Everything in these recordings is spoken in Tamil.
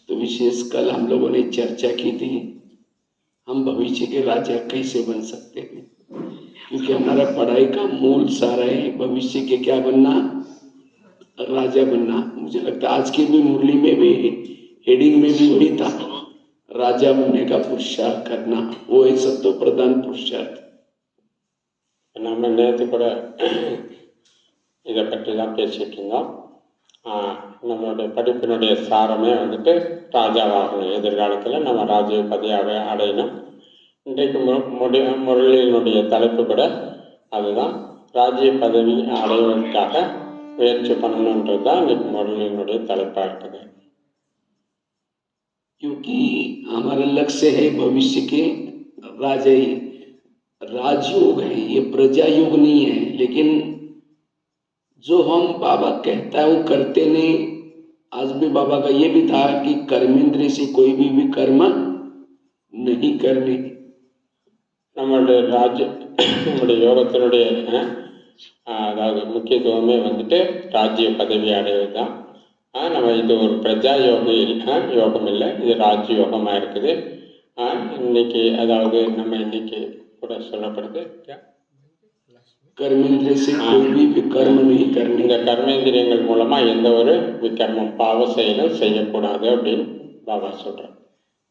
तो विशेष कल हम लोगों ने चर्चा की थी, हम भविष्य के राजा कैसे बन सकते हैं, क्योंकि हमारा पढ़ाई का मूल सारा है भविष्य के क्या बनना, राजा बनना। मुझे लगता है आज की भी मुरली में भी हेडिंग में भी वही था, राजा बनने का पुरुषार्थ करना, वो एक सत्व प्रधान पुरुषार्थ। நம்ம நேற்று கூட இதை பற்றி தான் பேசிட்டு இருந்தோம். நம்மளுடைய படிப்பினுடைய சாரமே வந்துட்டு ராஜாவாகணும், எதிர்காலத்தில் நம்ம ராஜ்ய பதவியாக அடையணும். இன்றைக்கு முரளியினுடைய தலைப்பு கூட அதுதான், ராஜ்ய பதவி அடைவதற்காக முயற்சி பண்ணணுன்றது தான் இன்னைக்கு முரளியினுடைய தலைப்பாக இருக்குது. क्योंकि हमारा लक्ष्य है भविष्य के राजा ही, राजयोग है, ये प्रजा योग नहीं है। लेकिन जो हम बाबा कहता है वो करते नहीं। आज भी बाबा का ये भी था कि कर्मेंद्र से कोई भी कर्म नहीं करने। நம்முடைய யோகத்தினுடைய அதாவது முக்கியத்துவமே வந்துட்டு ராஜ்ய பதவி அடைவது தான். நம்ம இது ஒரு பிரஜா யோகம் இல்லை, இது ராஜ யோகமாக இருக்குது. இன்னைக்கு அதாவது நம்ம இன்னைக்கு கூட சொல்லப்படுது இந்த கர்மேந்திரியங்கள் மூலமா எந்த ஒரு விகர்மம் பாவ செயலும் செய்யக்கூடாது அப்படின்னு பாபா சொல்றார்.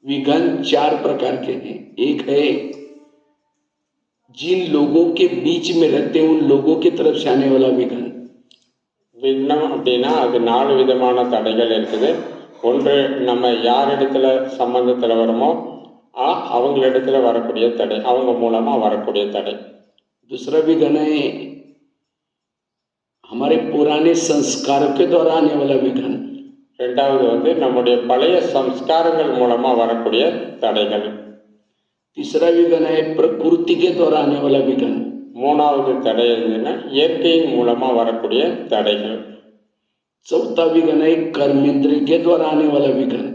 विघन 4 प्रकार के हैं। एक है जिन लोगों के बीच में रहते हैं उन लोगों की तरफ से आने वाला विघन। விக்னம் அப்படின்னா அது 4 விதமான தடைகள் இருக்குது. ஒன்று, நம்ம யார் இடத்துல சம்பந்தத்தில் வரோமோ அவங்களிடத்துல வரக்கூடிய தடை, அவங்க மூலமா வரக்கூடிய தடை. दूसरा विघन है हमारे पुराने संस्कारों के द्वारा आने वाला विघन। ரெண்டாவது வந்து நம்முடைய பழைய சம்ஸ்காரங்கள் மூலமா வரக்கூடிய தடைகள். तीसरा विघन है प्रकृति के द्वारा आने वाला विघन। மூணாவது தடை என்னன்னா இயற்கையின் மூலமா வரக்கூடிய தடைகள். चौथा विघन है कर्मेंद्रिय के द्वारा आने वाला विघन।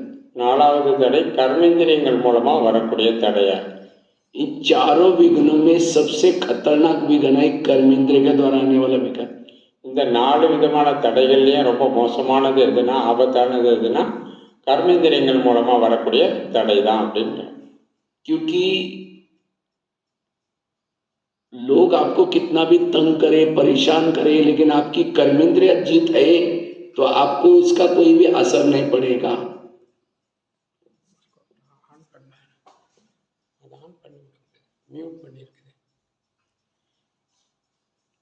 நாலாவது தடை கர்மேந்திரியங்கள் மூலமா வரக்கூடிய தடையா. इन चारों विघ्नों में सबसे खतरनाक विघन है कर्मेंद्रिय के द्वारा आने वाला विघन। இந்த 4 விதமான தடைகள்லயே ரொம்ப மோசமானது எதுனா, ஆபத்தானது எதுனா கர்மேந்திரியங்கள் மூலமா வரக்கூடிய தடை தான் அப்படின்ற. क्योंकि लोग आपको कितना भी तंग करे, परेशान करे, लेकिन आपकी कर्मेंद्रिय जीत है तो आपको उसका कोई भी असर नहीं पड़ेगा।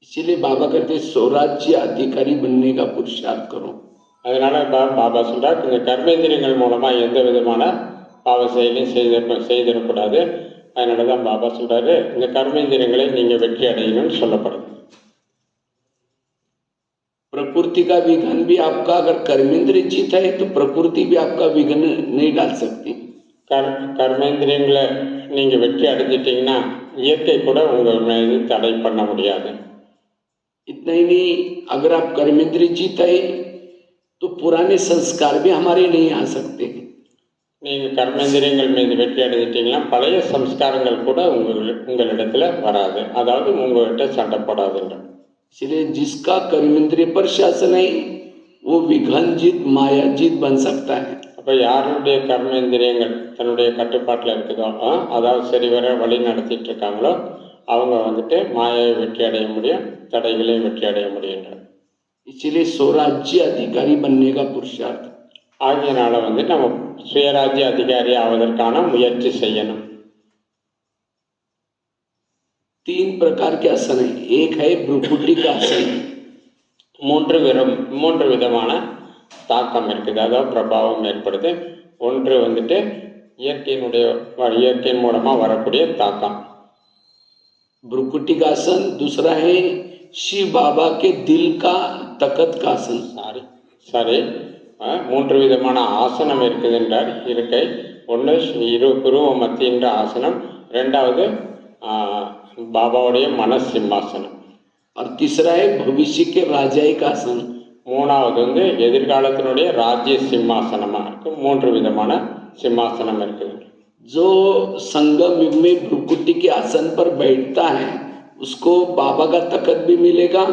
इसीलिए बाबा कहते स्वराज्य अधिकारी बनने का पुरुषार्थ करो। அதனால பாபா சொல்றார், இந்த கர்மேந்திரியங்கள் மூலமா எந்த விதமான பாவ செயலையும் செய்திடக்கூடாது. அதனால தான் பாபா சொல்றாரு, இந்த கர்மேந்திரியங்களை நீங்க வெற்றி அடையணும்னு சொல்லப்படுது. प्रकृति का विघन भी आपका, अगर कर्मेंद्रिय जीत है तो प्रकृति भी आपका विघन नहीं डाल सकती। கர்மேந்திரியங்களை நீங்க வெற்றி அடைஞ்சிட்டீங்கன்னா இயற்கை கூட உங்க மீது தடை பண்ண முடியாது. इतना ही नहीं, अगर आप कर्मेंद्रिय जीत है तो पुराने संस्कार भी हमारे नहीं आ सकते। நீங்க கர்மேந்திரியங்கள் மீது வெற்றி அடைஞ்சிட்டீங்கன்னா பழைய சம்ஸ்காரங்கள் கூட உங்களிடத்துல வராது, அதாவது உங்ககிட்ட சண்டை போடாதுன்ற. इसलिए जिसका कर्मेंद्रिय पर शासन है वो विघन जीत माया जीत बन सकता है। அப்போ யாருடைய கர்மேந்திரியங்கள் தன்னுடைய கட்டுப்பாட்டில் இருக்குதோ, அதாவது சரிவர வழி நடத்திட்டு இருக்காங்களோ அவங்க வந்துட்டு மாயை வெற்றி அடைய முடியும், தடைகளையும் வெற்றி அடைய முடியுன்ற. इसलिए स्वराज्य अधिकारी बनने का पुरुषार्थ ஆகியனால வந்து நம்ம சுயராஜ்ய அதிகாரி ஆவதற்கான முயற்சி செய்யணும். 3 प्रकार के आसन है। एक है भ्रुकुटी का आसन। 3 விதமான தாக்கம் இருக்குது, அதாவது பிரபாவம் ஏற்படுது. ஒன்று வந்துட்டு இயற்கையின் மூலமா வரக்கூடிய தாக்கம், भ्रुकुटी का आसन। दूसरा है शिव बाबा के दिल का तकत का आसन। சரி, 3 விதமான ஆசனம் இருக்குது என்றார் இருக்கை. ஒன்று புருவ மத்தின்ற ஆசனம், ரெண்டாவது பாபாவுடைய மன சிம்மாசனம், और तीसरा है भविष्य के राजाई का आसन। மூணாவது வந்து எதிர்காலத்தினுடைய ராஜ்ய சிம்மாசனமா இருக்கு. 3 விதமான சிம்மாசனம் இருக்குது. जो संगम युग में भ्रुकुटी के आसन पर बैठता है उसको बाबा का तखत भी मिलेगा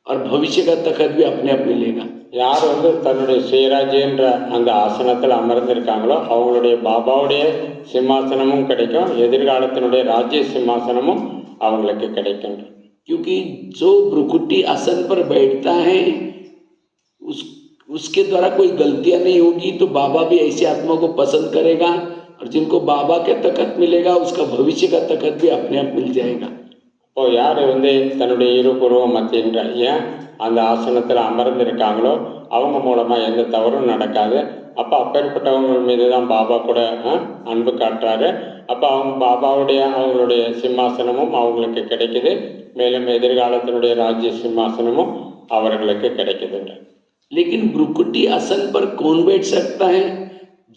और भविष्य का तखत भी अपने आप मिलेगा. யார் வந்து தன்னுடைய சுயராஜ்யன்ற அந்த ஆசனத்தில் அமர்ந்திருக்காங்களோ அவங்களுடைய பாபாவுடைய சிம்மாசனமும் கிடைக்கும், எதிர்காலத்தினுடைய ராஜ்ய சிம்மாசனமும் அவங்களுக்கு கிடைக்கும். क्योंकि जो भ्रुकुटी आसन पर बैठता है उसके द्वारा कोई गलतियां नहीं होगी, तो बाबा भी ऐसी आत्मा को पसंद करेगा, और जिनको बाबा के तखत मिलेगा उसका भविष्य का तखत भी अपने आप मिल जाएगा. இப்போ யார் வந்து தன்னுடைய இருபுருவ மத்தின்ற ஏன் அந்த ஆசனத்தில் அமர்ந்திருக்காங்களோ அவங்க மூலமாக எந்த தவறும் நடக்காது. அப்போ அப்பேற்பட்டவங்க மீது தான் பாபா கூட அன்பு காட்டுறாரு. அப்போ அவங்க பாபாவுடைய அவங்களுடைய சிம்மாசனமும் அவங்களுக்கு கிடைக்குது, மேலும் எதிர்காலத்தினுடைய ராஜ்ய சிம்மாசனமும் அவர்களுக்கு கிடைக்குதுன்ற. लेकिन भ्रुकुटी आसन पर कौन बैठ सकता है?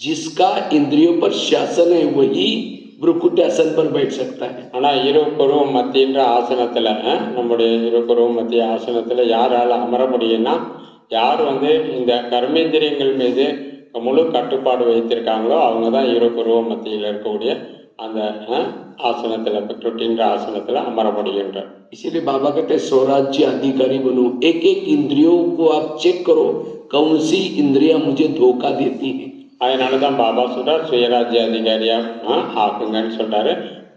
जिसका इंद्रियों पर शासन है वही भ्रुकुटी आसन पर बैठ सकता है. ஆனால் இருபுருவ மத்தின்ற ஆசனத்தில் நம்முடைய இருபுருவ மத்திய ஆசனத்தில் யாரால் அமர முடியும்னா, யார் வந்து இந்த கர்மேந்திரியங்கள் மீது முழு கட்டுப்பாடு வைத்திருக்காங்களோ அவங்க தான் இருபுருவ மத்தியில் இருக்கக்கூடிய அந்த ஆசனத்தில் பிரकृतिன்ற ஆசனத்தில் அமர முடியுன்ற. इसीलिए बाबा कहते हैं स्वराज्य अधिकारी बनो. एक एक इंद्रियों को आप चेक करो कौन सी इंद्रिया मुझे धोखा देती है. அதனால தான் பாபா சொல்றார் சுயராஜ்ய அதிகாரியா ஆக்குங்கன்னு சொல்றாரு.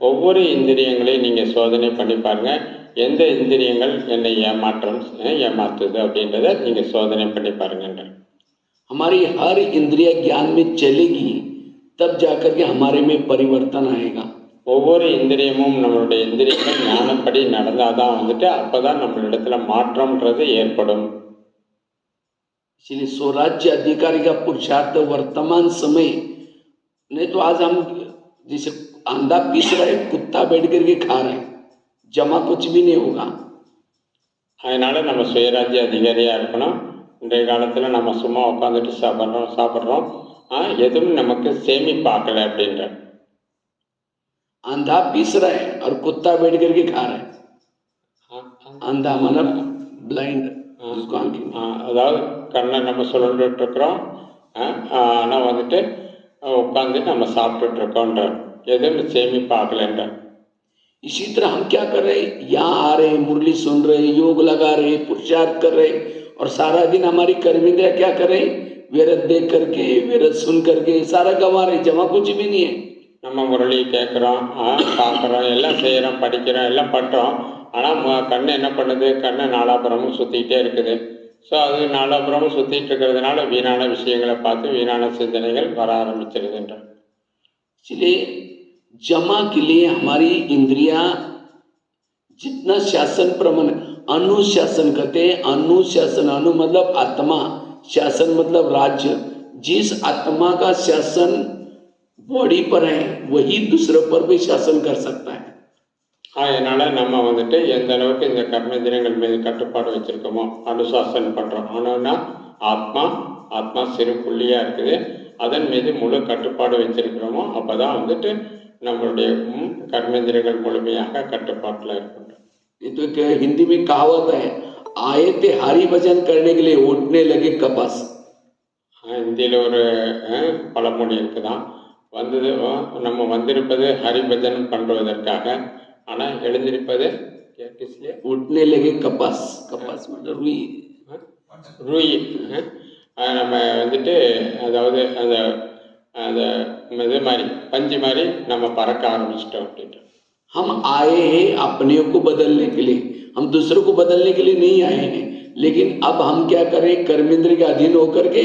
ஒவ்வொரு இந்திரியங்களையும் நீங்க சோதனை பண்ணி பாருங்க, எந்த இந்திரியங்கள் என்னை ஏமாற்றுது அப்படின்றத நீங்க சோதனை பண்ணி பாருங்கன்ற. हमारी हर इंद्रिय ज्ञान में चलेगी तब जाकर के हमारे में परिवर्तन आएगा. ஒவ்வொரு இந்திரியமும் நம்மளுடைய இந்திரியங்கள் ஞானப்படி நடந்தாதான் வந்துட்டு அப்பதான் நம்மளிடத்துல மாற்றம்ன்றது ஏற்படும். इसलिए स्वराज्य अधिकारी का पुरुषार्थ वर्तमान समय, नहीं तो आज हम जैसे अंडा पीस रहे, कुत्ता बैठ करके खा रहे, जमा कुछ भी नहीं होगा. அதனால நம்ம சுயராஜ்ய அதிகாரியா இருக்கணும். இன்றைய காலத்துல நம்ம சும்மா உட்காந்துட்டு சாப்பிட்றோம், எதுவும் நமக்கு சேமிப்பாக்கல அப்படின்ற. अंधा पीस रहे और कुत्ता बैठ करके खा रहे. अंधा मतलब ब्लाइंड, उसको आंखें அதாவது கண்ணை நம்ம சுழண்டுட்டு இருக்கிறோம், ஆனால் வந்துட்டு உட்காந்து நம்ம சாப்பிட்டுட்டு இருக்கோன்ற, எதுவும் சேமிப்பாக்கலன்ற. इसी तरह हम क्या कर रहे, यहाँ आ रहे, मुरली सुन रहे, योग लगा रहे, पुरुषार्थ कर रहे, और सारा दिन हमारी कर्मेंद्रिया क्या कर रहे, विरत देख करके विरत सुन करके सारा गंवा रहे, जमा कुछ भी नहीं है. நம்ம முரளி கேட்குறோம், பார்க்குறோம், எல்லாம் செய்கிறோம், படிக்கிறோம், எல்லாம் பண்ணுறோம். ஆனால் கண்ணு என்ன பண்ணுது, கண்ணு நாலாபுரமும் சுற்றிக்கிட்டே இருக்குது. ஸோ அது நாலாபுரமும் சுற்றிட்டு இருக்கிறதுனால வீணான விஷயங்களை பார்த்து வீணான சிந்தனைகள் வர ஆரம்பிச்சிருதுன்ற. इसलिए जमा के लिए हमारी इंद्रिया जितना शासन प्रमाण, अनुशासन कहते हैं. अनुशासन, अनु मतलब आत्मा, शासन मतलब राज्य. जिस आत्मा का शासन बॉडी पर है वही दूसरों पर भी शासन कर सकता है. அதனால நம்ம வந்துட்டு எந்த அளவுக்கு இந்த கர்மேந்திரியங்கள் மீது கட்டுப்பாடு வச்சிருக்கோமோ, அனுசாசனம் பண்றோம். ஆனால் ஆத்மா சிறு புள்ளியா இருக்குது, அதன் மீது முழு கட்டுப்பாடு வச்சிருக்கிறோமோ அப்பதான் வந்துட்டு நம்மளுடைய கர்மேந்திரியங்கள் முழுமையாக கட்டுப்பாட்டில் இருக்கின்றோம். तो हिंदी में कहावत है, आए थे हरि भजन करने के लिए उठने लगे कपास. இந்தியில ஒரு பழமொழி இருக்குதான், வந்தது நம்ம வந்திருப்பது ஹரிபஜனம் பண்ணுவதற்காக, ஆனால் எழுந்திருப்பது उठने लगे कपास. कपास मतलब ரூயி. நம்ம வந்துட்டு அதாவது அந்த அந்த இது மாதிரி பஞ்சு மாதிரி நம்ம பறக்க ஆரம்பிச்சிட்டோம் அப்படின்ட்டு. हम आए हैं अपने को बदलने के लिए, हम दूसरों को बदलने के लिए नहीं आए हैं. लेकिन अब हम क्या करें, कर्मेंद्र के अधीन होकर के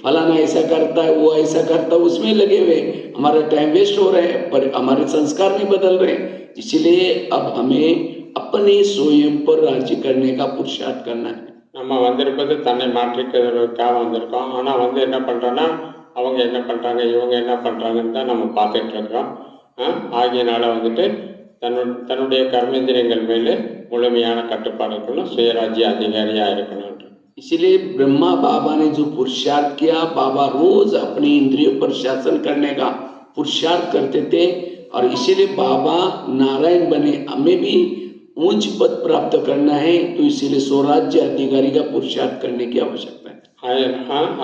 फलाना ऐसा करता है, वो ऐसा करता है, उसमें लगे हुए हमारा टाइम वेस्ट हो रहा है, पर हमारे संस्कार नहीं बदल रहे. इसलिए अब हमें अपने स्वयं पर राज्य करने का पुरुषार्थ करना है. நம்ம வந்திருப்பது தன்னை மாற்றிக்கிறதுக்காக வந்திருக்கோம். ஆனால் வந்து என்ன பண்ணுறோன்னா அவங்க என்ன பண்ணுறாங்க, இவங்க என்ன பண்ணுறாங்கன்னு தான் நம்ம பார்த்துட்டு இருக்கிறோம். ஆகியனால வந்துட்டு தன்னுடைய கர்மேந்திரியங்கள் மேலே முழுமையான கட்டுப்பாடு இருக்கணும், சுயராஜ்ய அதிகாரியாக இருக்கணும். इसलिए ब्रह्मा बाबा ने जो पुरुषार्थ किया, बाबा रोज अपनी इंद्रियों पर शासन करने का पुरुषार्थ करते थे, और इसीलिए बाबा नारायण बने. हमें भी ऊंच पद प्राप्त करना है, तो इसीलिए स्वराज्य अधिकारी का पुरुषार्थ करने की आवश्यकता है.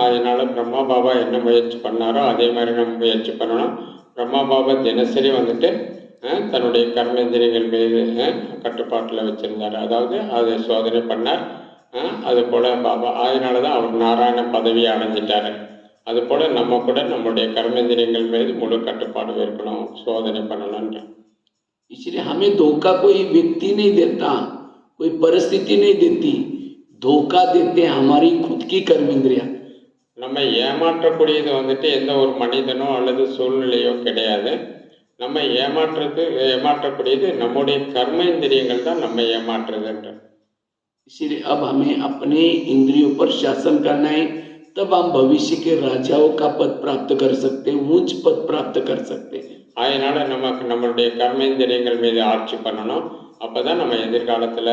அதனால பிரம்மா பாபா என்ன முயற்சி பண்ணாரோ அதே மாதிரி நம்ம முயற்சி பண்ணணும். பிரம்மா பாபா தினசரி வந்துட்டு தன்னுடைய கர்மேந்திரியங்கள் மீது கட்டுப்பாட்டில் வச்சிருந்தார், அதாவது அதை சோதனை பண்ணார். அதுபோல் பாபா அதனால தான் அவர் நாராயண பதவியை அடைஞ்சிட்டாரு. அதுபோல் நம்ம கூட நம்முடைய கர்மேந்திரியங்கள் மீது முழு கட்டுப்பாடு இருக்கணும், சோதனை பண்ணணுன்ற. इसलिए हमें धोखा कोई व्यक्ति नहीं देता, कोई परिस्थिति नहीं देती, धोखा देते हैं हमारी खुद की कर्मेंद्रिया। நம்ம ஏமாற்றக்கூடியது வந்துட்டு எந்த ஒரு மனிதனோ அல்லது சூழ்நிலையோ கிடையாது. நம்ம ஏமாற்றக்கூடியது நம்முடைய கர்மேந்திரியங்கள் தான் நம்ம ஏமாற்றுதுன்ற. इसलिए अब हमें अपने इंद्रियों पर शासन करना है, तब हम भविष्य के राजाओं का पद प्राप्त कर सकते हैं, उच्च पद प्राप्त कर सकते हैं। அதனால நமக்கு நம்மளுடைய கர்மேந்திரியங்கள் மீது ஆட்சி பண்ணணும். அப்பதான் நம்ம எதிர்காலத்துல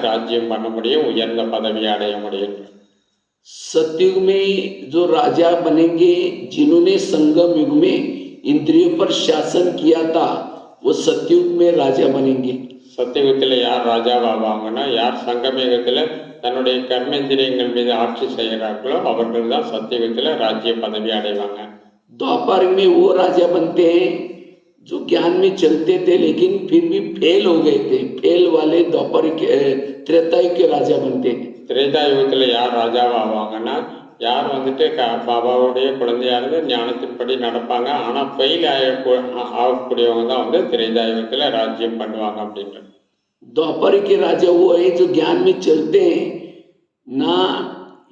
ராஜ்யம் பண்ண முடியும், உயர்ந்த பதவியை அடைய முடியும். सतयुग में जो राजा बनेंगे, जिन्होंने संगम युग में इंद्रियों पर शासन किया था, वो सतयुग में राजा बनेंगे। சத்தியுகத்தில் யார் ராஜாவாவாங்கன்னா, யார் சங்கமயுகத்தில் தன்னுடைய கர்மேந்திரியங்கள் மீது ஆட்சி செய்கிறார்களோ அவர்கள் தான் சத்தியுகத்தில் ராஜ்ய பதவி அடைவாங்க. द्वापर में वो राजा बनते हैं जो ज्ञान में चलते थे लेकिन फिर भी फेल हो गए थे। फेल वाले द्वापर के त्रेतायुग के राजा बनते हैं। திரேதாயுகத்தில் யார் ராஜாவாவாங்கன்னா, யார் வந்துட்டு பாபாவுடைய குழந்தையா இருந்து ஞானத்தின்படி நடப்பாங்க, ஆனால் ஃபெயில் ஆகக்கூடியவங்க தான் வந்து திரேதாயுகத்தில் ராஜ்யம் பண்ணுவாங்க அப்படின்ற. द्वापर के राजा वो है जो ज्ञान में चलते हैं, ना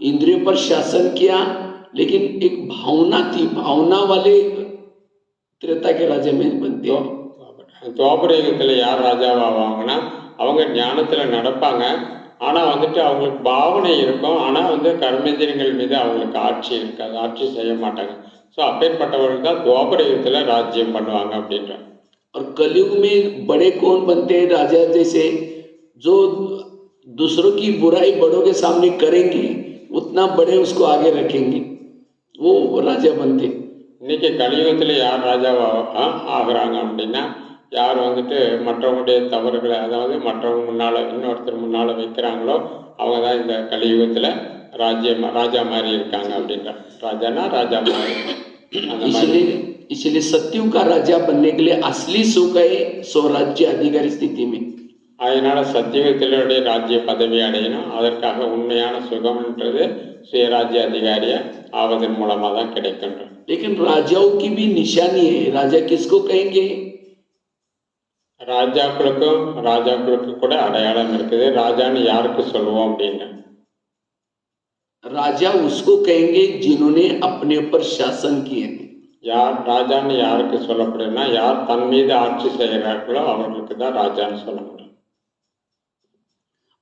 इंद्रियों पर शासन किया, लेकिन एक भावना थी, भावना वाले त्रेता के राजा में बनते हैं। துவாபர யுகத்தில் யார் ராஜாவாவாங்கன்னா, அவங்க ஞானத்தில் நடப்பாங்க, ஆனால் வந்துட்டு அவங்களுக்கு பாவனை இருக்கும், ஆனால் வந்து கர்மேந்திரியங்கள் மீது அவங்களுக்கு ஆட்சி இருக்காது, ஆட்சி செய்ய மாட்டாங்க. ஸோ அப்பேற்பட்டவர்கள் தான் துவாபர யுகத்தில் ராஜ்யம் பண்ணுவாங்க அப்படின்ற. और कलयुग में बड़े कौन बनते हैं? राजा जैसे जो दूसरों की बुराई बड़ों के सामने करेंगे, उतना बड़े उसको आगे रखेंगे, वो राजा बनते। இன்னைக்கு கலியுகத்தில் யார் ராஜாவா ஆகுறாங்க அப்படின்னா, யார் வந்துட்டு மற்றவங்களுடைய தவறுகளை, அதாவது மற்றவங்க முன்னால் இன்னொருத்தர் முன்னால் வைக்கிறாங்களோ அவங்க தான் இந்த கலியுகத்தில் ராஜா மாதிரி இருக்காங்க அப்படின்ற. ராஜானா ராஜா மாதிரி. इसलिए सत्युग का राजा बनने के लिए असली सुख है स्वराज्य अधिकारी स्थिति में। அதனால சத்தியுகத்தினுடைய ராஜ்ய பதவி அடையணும். அதற்காக உண்மையான சுகம்ன்றது சுயராஜ்ய அதிகாரியா ஆவதன் மூலமா தான் கிடைக்கின்றது. लेकिन राजाओं की भी निशानी है। राजा किसको कहेंगे? ராஜாக்களுக்கு கூட அடையாளம் இருக்குது. ராஜான்னு யாருக்கு சொல்லுவோம் அப்படின்னு, राजा उसको कहेंगे जिन्होंने अपने ऊपर शासन किए। யார் ராஜான்னு யாருக்கு சொல்லப்படுதுன்னா, யார் தன் மீது ஆட்சி செய்கிறார்களோ அவர்களுக்கு தான் ராஜான்னு சொல்ல முடியும்.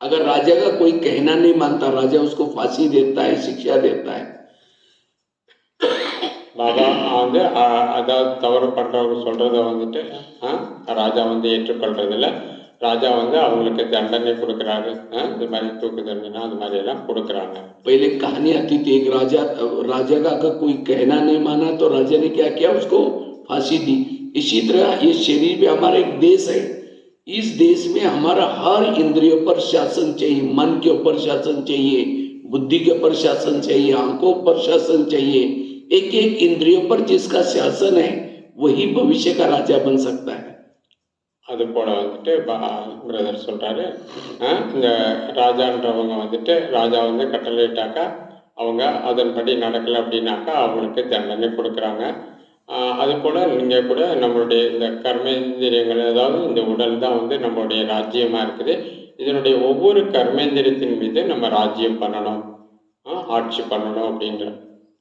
अगर राजा का कोई कहना नहीं मानता, राजा उसको फांसी देता है, शिक्षा देता है। பாபா வந்து அதாவது தவறு பண்றவங்க சொல்றத வந்துட்டு ராஜா வந்து ஏற்றுக்கொள்றதில்ல. ராஜா வந்து அவங்களுக்கு தண்டனை கொடுக்குறாரு, இந்த மாதிரி தூக்கு தண்டனை அது மாதிரி எல்லாம் கொடுக்குறாங்க. पहले कहानी आती थी, एक राजा का अगर कोई कहना नहीं माना तो राजा ने क्या किया, उसको फांसी दी। इसी तरह ये शरीर भी हमारा एक देश है। इस देश में हमारा हर इंद्रियों पर शासन चाहिए, मन के ऊपर शासन चाहिए, बुद्धि के ऊपर शासन चाहिए, आंखों पर शासन चाहिए। एक एक इंद्रियों पर जिसका शासन है वही भविष्य का राजा बन सकता है। அது போல வந்துட்டு பிரதர் சொல்றாரு, இந்த ராஜான்றவங்க வந்துட்டு ராஜா வந்து கட்டளையிட்டாக்கா அவங்க அதன்படி நடக்கலை அப்படின்னாக்கா அவங்களுக்கு தண்டனை கொடுக்குறாங்க. அது போல் நீங்கள் கூட நம்மளுடைய இந்த கர்மேந்திரியங்கள், அதாவது இந்த உடல் தான் வந்து நம்மளுடைய ராஜ்யமாக இருக்குது. இதனுடைய ஒவ்வொரு கர்மேந்திரியத்தின் மீது நம்ம ராஜ்யம் பண்ணணும், ஆட்சி பண்ணணும் அப்படின்ற.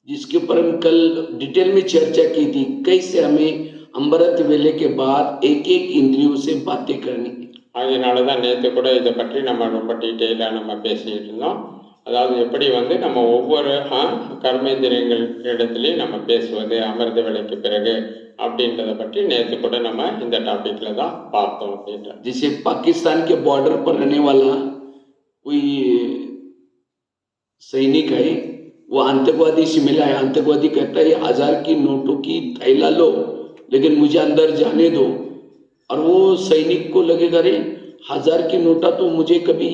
जिसके ऊपर हम कल डिटेल में चर्चा की थी, कैसे हमें अमृत वेले के बाद एक एक इंद्रियों से बातें करनी। அதனால தான் நேற்று கூட இதை பற்றி நம்ம ரொம்ப டீட்டெயிலாக நம்ம பேசிக்கிட்டு இருந்தோம். அதாவது எப்படி வந்து நம்ம ஒவ்வொரு கர்மேந்திரியங்கள் இடத்துலையும் நம்ம பேசுவது அமிர்த வேலைக்கு பிறகு அப்படின்றத பற்றி நேற்று கூட நம்ம இந்த டாபிக்ல தான் பார்த்தோம் அப்படின்ற. जैसे पाकिस्तान के बॉर्डर पर रहने वाला कोई सैनिक है, वो आतंकवादी से मिला है। आतंकवादी कहता है 1000 की नोटों की थैला लो, लेकिन मुझे अंदर जाने दो। और वो सैनिक को लगेगा, अरे 1000 की नोटा तो मुझे कभी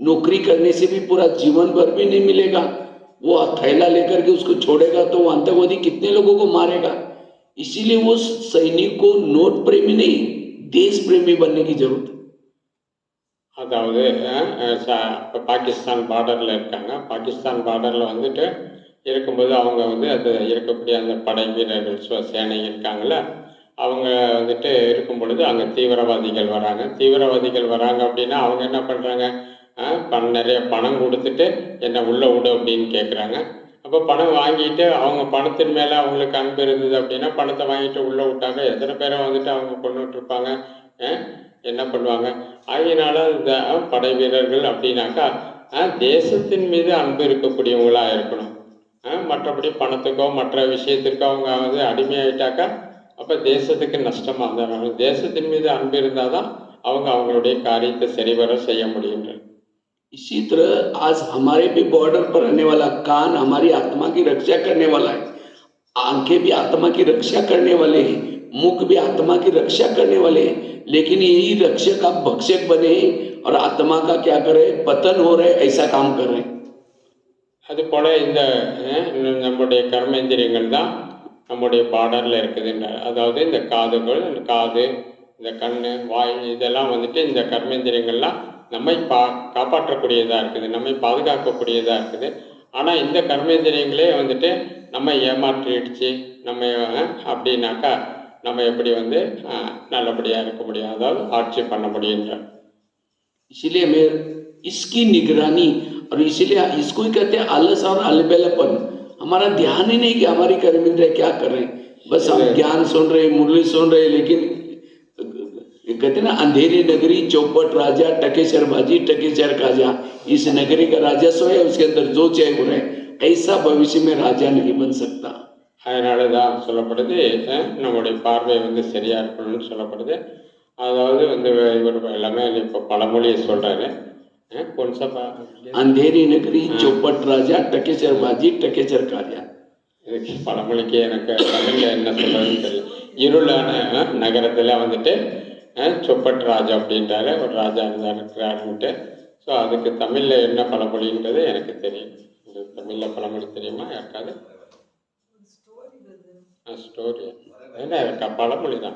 नौकरी करने से भी पूरा जीवन भर भी नहीं मिलेगा। वो थैला लेकर के उसको छोड़ेगा तो वो आतंकवादी कितने लोगों को मारेगा। इसीलिए वो सैनिक को नोट प्रेमी नहीं, देश प्रेमी बनने की जरूरत है। அதாவது இப்போ பாகிஸ்தான் பார்டரில் இருக்காங்க. பாகிஸ்தான் பார்டரில் வந்துட்டு இருக்கும்போது அவங்க வந்து அது இருக்கக்கூடிய அந்த படை வீரர்கள் சேனை இருக்காங்கள்ல, அவங்க வந்துட்டு இருக்கும் பொழுது அங்கே தீவிரவாதிகள் வராங்க. தீவிரவாதிகள் வராங்க அப்படின்னா அவங்க என்ன பண்ணுறாங்க, நிறைய பணம் கொடுத்துட்டு என்னை உள்ளே விடு அப்படின்னு கேட்குறாங்க. அப்போ பணம் வாங்கிட்டு அவங்க பணத்தின் மேலே அவங்களுக்கு அன்பு இருந்தது அப்படின்னா பணத்தை வாங்கிட்டு உள்ளே விட்டாங்க. எத்தனை பேரை வந்துட்டு அவங்க கொண்டுட்ருப்பாங்க, என்ன பண்ணுவாங்க. ஆகையினால இந்த படை வீரர்கள் அப்படின்னாக்கா தேசத்தின் மீது அன்பு இருக்கக்கூடியவங்களாக இருக்கணும். மற்றபடி பணத்துக்கோ மற்ற விஷயத்திற்கோ அவங்க வந்து அடிமையாயிட்டாக்கா அப்போ தேசத்துக்கு நஷ்டமாக இருந்தாங்க. தேசத்தின் மீது அன்பு இருந்தால் தான் அவங்க அவங்களுடைய காரியத்தை சரிவர செய்ய முடியுன்ற. इसी तरह आज हमारे भी बॉर्डर पर रहने वाला कान हमारी आत्मा की रक्षा करने वाला है, आंखें भी आत्मा की रक्षा करने वाले हैं, मुख भी आत्मा की रक्षा करने वाले हैं, लेकिन यही रक्षक आप भक्षक बने और आत्मा का क्या करे, पतन हो रहे, ऐसा काम कर रहे हैं. அது போல இந்த நம்முடைய கர்மேந்திரியங்கள் தான் நம்முடைய பார்டரில் இருக்குதுன்ற. அதாவது இந்த காதுகள், காது, இந்த கண், வாய், இதெல்லாம் வந்துட்டு இந்த கர்மேந்திரியங்கள்லாம் நம்மை காப்பாற்றக்கூடியதாக இருக்குது, நம்மை பாதுகாக்கக்கூடியதாக இருக்குது. ஆனால் இந்த கர்மேந்திரியங்களே வந்துட்டு நம்ம ஏமாற்றிடுச்சு நம்ம அப்படின்னாக்கா நம்ம எப்படி வந்து நல்லபடியாக இருக்க முடியும், அதாவது ஆட்சி பண்ண முடியுன்ற. इसलिए मैं इसकी निगरानी और इसलिए इसको ही कहते हैं आलस और अलबेलापन. हमारा ध्यान ही नहीं कि हमारी कर्मेंद्रिय क्या कर रहे हैं, बस हम ज्ञान सुन रहे, मुरली सुन रहे, लेकिन कहते ना अंधेरी नगरी चौपट राजा टकेसर बाजी टकेसर काजा, इस नगरी का राजा सो है, उसके अंदर जो चाहे वो रहे. ऐसा भविष्य में राजा नहीं बन सकता. அதனால தான் சொல்லப்படுது நம்முடைய பார்வை வந்து சரியா இருக்கணும்னு சொல்லப்படுது. அதாவது வந்து இவர் எல்லாமே இப்போ பழமொழியை சொல்றாரு. अंधेरी नगरी चौपट राजा टकेसर बाजी टकेसर काजा. இதுக்கு பழமொழிக்கு எனக்கு தமிழில் என்ன சொல்றதுன்னு தெரியல. இருளான நகரத்தில் வந்துட்டு சொப்பட் ராஜா அப்படின்றாரு, ஒரு ராஜா இருக்கிறாருன்ட்டு. ஸோ அதுக்கு தமிழில் என்ன பழமொழின்றது எனக்கு தெரியும். இந்த தமிழில் பழமொழி தெரியுமா யாருக்காவது? स्टोरी है ना, पढ़ा था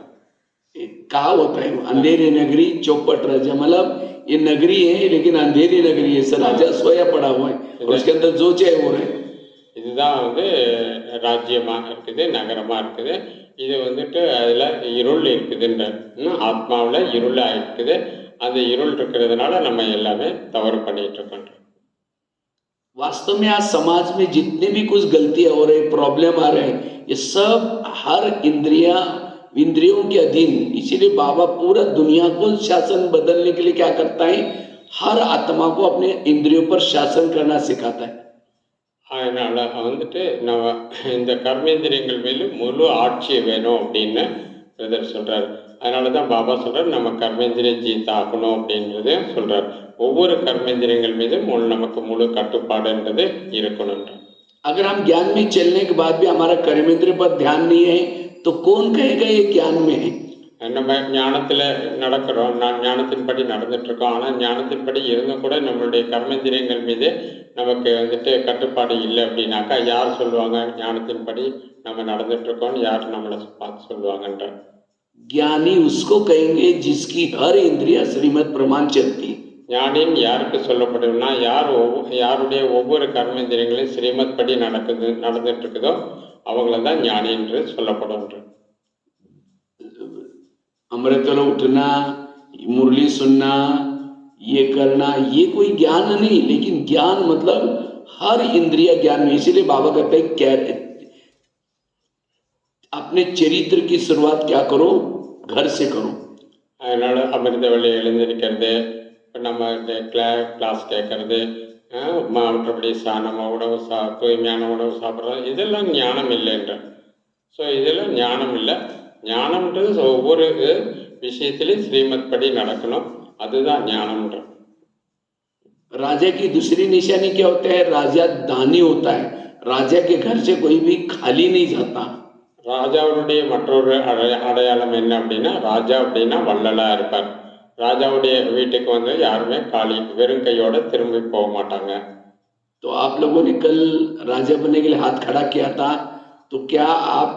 कहा होता है अंधेरी नगरी चौपट राजा, मतलब ये नगरी है लेकिन अंधेरी नगरी है, सर राजा सोया पड़ा हुआ है और उसके अंदर जो चाहे हो रहे. இதுதான் வந்து ராஜ்யமாக இருக்குது, நகரமாக இருக்குது. இது வந்துட்டு அதில் இருள் இருக்குதுன்ற, ஆத்மாவில் இருளாக இருக்குது. அந்த இருள் இருக்கிறதுனால நம்ம எல்லாமே தவறு பண்ணிட்டு இருக்கோம். वास्तव में आज समाज में जितने भी कुछ गलतियां हो रही, प्रॉब्लम आ रहे हैं, ये सब हर इंद्रियों के अधीन. इसीलिए बाबा पूरा दुनिया को शासन बदलने के लिए क्या करता है, हर आत्मा को अपने इंद्रियों पर शासन करना सिखाता है. அதனால வந்துட்டு நம்ம இந்த கர்மேந்திரியங்கள் மேலே முழு ஆட்சி வேணும் அப்படின்னு பிரதர் சொல்றாரு. அதனால தான் பாபா சொல்றாரு நம்ம கர்மேந்திரிய ஜீத்தாக்கணும் அப்படின்றது சொல்றாரு. ஒவ்வொரு கர்மேந்திரியங்கள் மீதும் நமக்கு முழு கட்டுப்பாடுன்றது இருக்கணும். अगर हम ज्ञान में चलने के बाद भी हमारा कर्मेंद्रिय पर ध्यान नहीं है तो कौन कहेगा ये ज्ञान में है. நம்ம ஞானத்தில் நடக்கிறோம், ஞானத்தின்படி நடந்துட்டு இருக்கோம். ஆனால் ஞானத்தின்படி இருந்தும் கூட நம்மளுடைய கர்மேந்திரியங்கள் மீது நமக்கு வந்துட்டு கட்டுப்பாடு இல்லை அப்படின்னாக்கா யார் சொல்லுவாங்க ஞானத்தின்படி நம்ம நடந்துட்டு இருக்கோம்னு யார் நம்மளை பார்த்து சொல்லுவாங்கன்ற. ज्ञानी उसको कहेंगे जिसकी हर इंद्रिय श्रीमद प्रमाण चलती. ஞானின்னு யாருக்கு சொல்லப்படும்னா யாருடைய ஒவ்வொரு கர்மேந்திரியங்களையும் ஸ்ரீமத் படி நடந்துட்டு இருக்குதோ அவங்கள தான் ஞானி என்று சொல்லப்படும். अमृतवेला उठना, मुरली सुनना, ये करना, ये कोई ज्ञान नहीं, लेकिन ज्ञान मतलब हर इंद्रिय ज्ञान में. इसीलिए बाबा कहते हैं क्या अपने चरित्र की शुरुआत क्या करो, घर से करो. அதனால அமிர்த வேலை எழுந்திருக்கிறது, நம்ம கிளாஸ் கேட்கறது, மற்றபடி நம்ம உணவு தூய்மையான உணவு சாப்பிட்றது, இதெல்லாம் ஞானம் இல்லைன்ற. ஸோ இதெல்லாம் ஞானம் இல்லை. ஞானம்ன்றது ஒவ்வொரு விஷயத்திலையும் ஸ்ரீமத் படி நடக்கணும், அதுதான் ஞானம்ன்ற. राजा की दूसरी निशानी क्या होता है, राजा दानी होता है. राजा के घर से कोई भी खाली नहीं जाता. ராஜாவுடைய மற்றொரு அடையாளம் என்ன அப்படின்னா, ராஜா அப்படின்னா வள்ளலா இருப்பார். ராஜாவுடைய வீட்டுக்கு வந்து யாருமே காலி வெறும் கையோட திரும்பி போக மாட்டாங்க. तो आप लोगों ने कल राजा बनने के लिए हाथ खड़ा किया था, तो क्या आप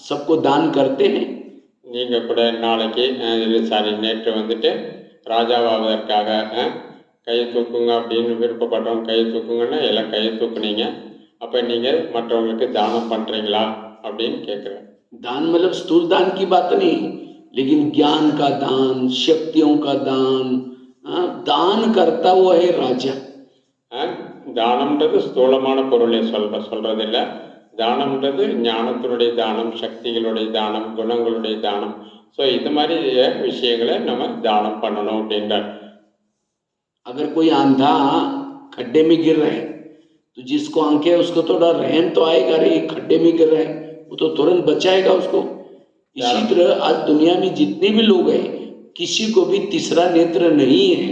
सबको दान करते हैं? நீங்க கூட நாளைக்கு நேற்று வந்துட்டு ராஜாவாவதற்காக கையை தூக்குங்க அப்படின்னு விருப்பப்படுறவங்க கையை தூக்குங்கன்னா எல்லாம் கையை தூக்குனீங்க. அப்போ நீங்கள் மற்றவங்களுக்கு தானம் பண்ணுறீங்களா அப்படின்னு கேட்குறேன். दान मतलब स्थूल दान की बात नहीं, लेकिन ज्ञान का दान, शक्तियों का दान, हाँ, दान करता वो है राजा। தானம்ன்றது ஸ்தூலமான பொருளை சொல்றதில்ல. தானம்ன்றது ஞானத்தினுடைய தானம், சக்திகளுடைய தானம், குணங்களுடைய தானம். ஸோ இது மாதிரி விஷயங்களை நம்ம தானம் பண்ணணும் அப்படின்றார். अगर कोई अंधा खड्डे में गिर रहा है तो जिसको आंखें है उसको थोड़ा रहम तो आएगा, रे खड्डे में गिर रहा है, वो तो तुरंत बचाएगा उसको। इसी तरह आज दुनिया में जितने भी लोग हैं, किसी को भी तीसरा नेत्र नहीं है।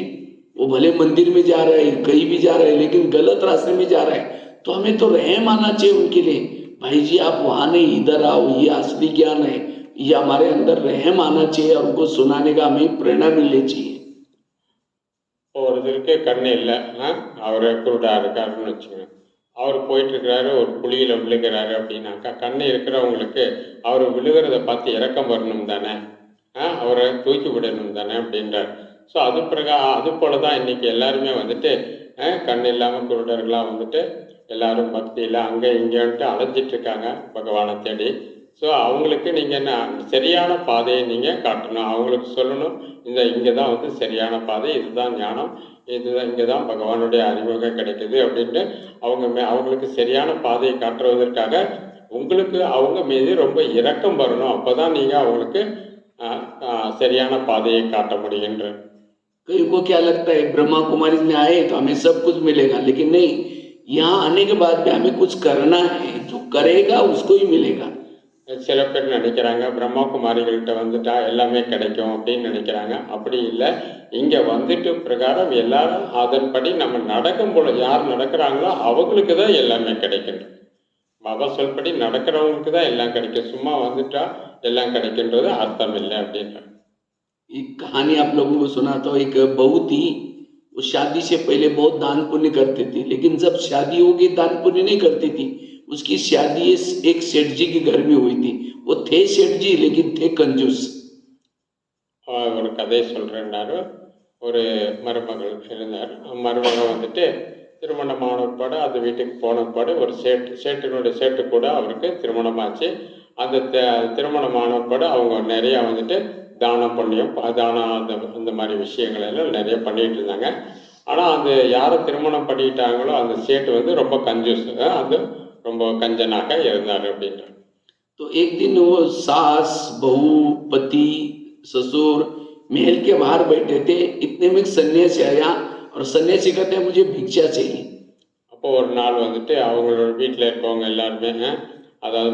वो भले मंदिर में जा रहा है, कहीं भी जा रहा है, लेकिन गलत रास्ते में जा रहा है, तो हमें तो रहम आना चाहिए उनके लिए। भाई जी आप वहां नहीं, इधर आओ, ये असली ज्ञान है, ये हमारे अंदर रहम आना चाहिए और उनको सुनाने का हमें प्रेरणा मिलनी चाहिए। ஒருத்தருக்கு கண்ணு இல்லை, அவர் குருடா இருக்காருன்னு வச்சுக்கோங்க. அவர் போயிட்டு இருக்கிறாரு, ஒரு குழியில் விழுகிறாரு அப்படின்னாக்கா கண்ணு இருக்கிறவங்களுக்கு அவர் விழுகிறத பார்த்து இறக்கம் வரணும் தானே, அவரை தூக்கி விடணும் தானே அப்படின்றார். ஸோ அது போல தான் இன்னைக்கு எல்லாருமே வந்துட்டு கண் இல்லாமல் குருடர்களாக வந்துட்டு எல்லாரும் பக்தியில் அங்கே இங்கேன்ட்டு அலைஞ்சிட்டு இருக்காங்க பகவானை தேடி. ஸோ அவங்களுக்கு நீங்கள் என்ன சரியான பாதையை நீங்கள் காட்டணும், அவங்களுக்கு சொல்லணும் இங்கே தான் வந்து சரியான பாதை, இதுதான் ஞானம், இதுதான் இங்கே தான் பகவானுடைய அறிமுகம் கிடைக்குது அப்படின்ட்டு அவங்களுக்கு சரியான பாதையை காட்டுவதற்காக உங்களுக்கு அவங்க மீது ரொம்ப இரக்கம் வரணும். அப்போ தான் நீங்கள் அவங்களுக்கு சரியான பாதையை காட்ட முடியுன்ற. कई को क्या लगता है ब्रह्मा कुमारी में आए तो हमें सब कुछ मिलेगा, लेकिन नहीं, यहाँ आने के बाद भी हमें कुछ करना है, जो करेगा उसको ही मिलेगा। சில பேர் நினைக்கிறாங்க பிரம்மா குமாரிகள்கிட்ட வந்துட்டா எல்லாமே கிடைக்கும் அப்படின்னு நினைக்கிறாங்க. அப்படி இல்லை, இங்கே வந்துட்டு பிரகாரம் எல்லாரும் அதன்படி நம்ம நடக்கும் போல யார் நடக்கிறாங்களோ அவங்களுக்கு தான் எல்லாமே கிடைக்கின்றது. பாபா சொல்படி நடக்கிறவங்களுக்கு தான் எல்லாம் கிடைக்கும், சும்மா வந்துட்டா எல்லாம் கிடைக்கின்றது அர்த்தம் இல்லை அப்படின்ற. एक कहानी आप लोगों को सुनाता हूँ। एक बहू थी, वो शादी से पहले बहुत दान पुण्य करती थी, लेकिन जब शादी हो गई दान पुण्य नहीं करती थी। उसकी शादी एक सेठ जी के घर में हुई थी। वो थे सेठ जी लेकिन थे कंजूस। ஒரு கதை சொல்றேன்னாரு. ஒரு மருமகள் இருந்தார். மருமகள் வந்துட்டு திருமணமான உட்பாடு அந்த வீட்டுக்கு போன உட்பாடு ஒரு சேட்டு கூட அவருக்கு திருமணமாச்சு. அந்த திருமணமான உட்பாடு அவங்க நிறைய வந்துட்டு தானம் புண்ணியம் அந்த மாதிரி விஷயங்கள் எல்லாம் நிறைய பண்ணிட்டு இருந்தாங்க. ஆனால் அந்த யாரை திருமணம் பண்ணிட்டாங்களோ அந்த சேட்டு வந்து ரொம்ப கஞ்சூஸ், அது ரொம்ப கஞ்சனாக இருந்தார் அப்படின்றார். तो एक दिन वो सास बहू पति ससुर महल के बाहर बैठे थे, इतने में सन्यासी आया और सन्यासी कहते हैं मुझे भिक्षा चाहिए। அப்போ ஒரு நாள் வந்துட்டு அவங்களோட வீட்டில் இருக்கவங்க எல்லாருமே, அதாவது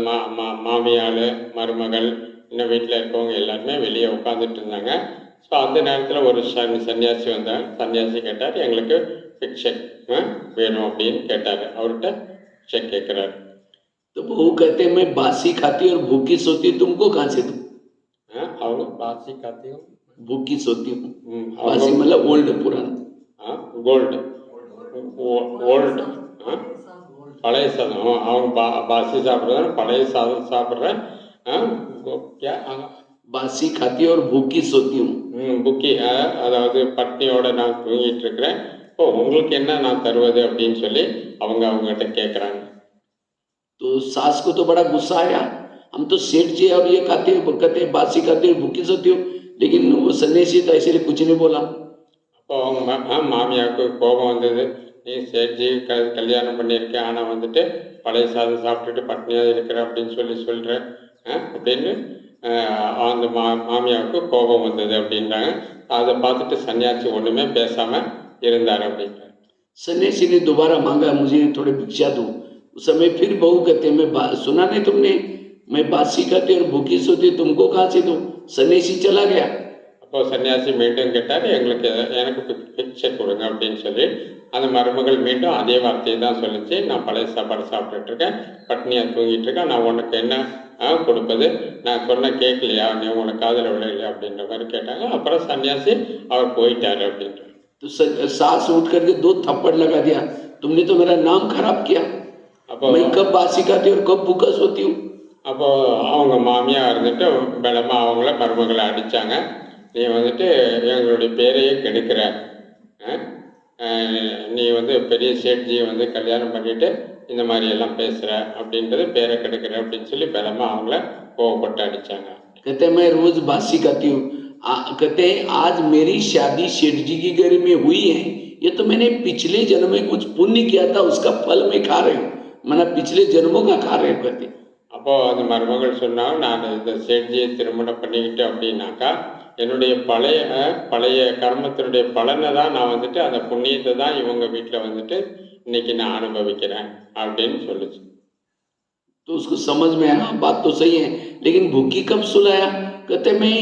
மாமியார் மருமகள் இன்னும் வீட்டில் இருக்கவங்க எல்லாருமே வெளியே உட்காந்துட்டு இருந்தாங்க. ஸோ அந்த நேரத்தில் ஒரு சன்னியாசி வந்தாங்க. சன்னியாசி கேட்டார், எங்களுக்கு பிக்ஷை வேணும் அப்படின்னு கேட்டார். அவர்கிட்ட பிக்ஷை கேட்குறாரு. तो बहू कहते मैं बासी खाती और भूखी सोती, तुमको कहाँ से दूं? அவங்க பாசி காத்தி भूखी सोती हूँ। बासी मतलब ओल्ड पुराना, கோல்டு ஓல்டு பழைய சாதம். அவங்க பாசி சாப்பிட்றத பழைய சாதம் சாப்பிட்றேன். बासी खाती और भूखी सोती हूँ। புக்கி, அதாவது பட்னியோட நான் தூங்கிட்டு இருக்கிறேன். இப்போ உங்களுக்கு என்ன நான் தருவது அப்படின்னு சொல்லி அவங்ககிட்ட கேட்குறாங்க. तो सास को तो बड़ा गुस्सा आया, हम तो सेठ जी और ये कहते हैं बासी खाते हो भूखी सोती हो, लेकिन वो सन्यासी तो ऐसे कुछ नहीं बोला। அப்போ அவங்க மாமியாவுக்கு கோபம் வந்தது. நீ சேட்ஜி கல்யாணம் பண்ணியிருக்கேன், ஆனால் வந்துட்டு பழைய சாதம் சாப்பிட்டுட்டு பட்னியாக இருக்கிற அப்படின்னு சொல்கிறேன் அப்படின்னு அந்த மாமியாவுக்கு கோபம் வந்தது அப்படின்றாங்க. அதை பார்த்துட்டு சன்னியாசி ஒன்றுமே பேசாமல் இருந்தார் அப்படின்றார். सन्यासी ने दोबारा मांगा, मुझे थोड़े भिक्षा दो। उस समय फिर बहू कहते मैं सुना नहीं तुमने, मैं बासी खाती और भूखी सोती, तुमको कहाँ से दूं? सन्यासी चला गया। அப்போ சன்னியாசி மீண்டும் கேட்டார், எனக்கு பிக்சை கொடுங்க அப்படின்னு சொல்லி. அந்த மருமகள் மீண்டும் அதே வார்த்தையை தான் சொல்லிச்சு, நான் பழைய சாப்பாடு சாப்பிட்டுட்டு இருக்கேன், பட்னியாக தூங்கிட்டு இருக்கேன், நான் உனக்கு என்ன கொடுப்பது, நான் சொன்ன கேட்கலையா, நீ உனக்கு காதில் விளையிலையா அப்படின்ற மாதிரி கேட்டாங்க. அப்புறம் சன்னியாசி அவர் போயிட்டாரு அப்படின்றார். तो सास उठ करके 2 थप्पड़ लगा दिया, तुमने तो मेरा नाम खराब किया, मैं कब बासी खाती और कब भूखा सोती हूँ। அப்போ அவங்க மாமியாக இருந்துட்டு பலமாக அவங்கள மருமகளை அடித்தாங்க. நீ வந்துட்டு எங்களுடைய பேரையே கெடுக்கிற, நீ வந்து பெரிய சேட்ஜியை வந்து கல்யாணம் பண்ணிட்டு இந்த மாதிரி எல்லாம் பேசுகிற அப்படின்றது பேரை கெடுக்கிற அப்படின்னு சொல்லி பலமாக அவங்கள கோவப்பட்டு அடித்தாங்க. कहते मैं रोज बासी खाती हूँ। कहते हैं आज मेरी शादी सेठ जी की घर में हुई है, ये तो मैंने पिछले जन्म में कुछ पुण्य किया था, उसका फल मैं खा रही हूँ, मैंने पिछले जन्मों का खा रहे हूँ कहते। அப்போது அந்த மருமகள் சொன்னாங்க, நான் இந்த சேட்ஜியை திருமணம் பண்ணிக்கிட்டேன் அப்படின்னாக்கா என்னுடைய பழைய கர்மத்தினுடைய பலனை தான் நான் வந்துட்டு அந்த புண்ணியத்தை தான் இவங்க வீட்டில் வந்துட்டு இன்னைக்கு நான் அனுபவிக்கிறேன் அப்படின்னு சொல்லுச்சு. तो उसको समझ में आया बात तो सही है, लेकिन भूखी कब सुलाया? कहते मैं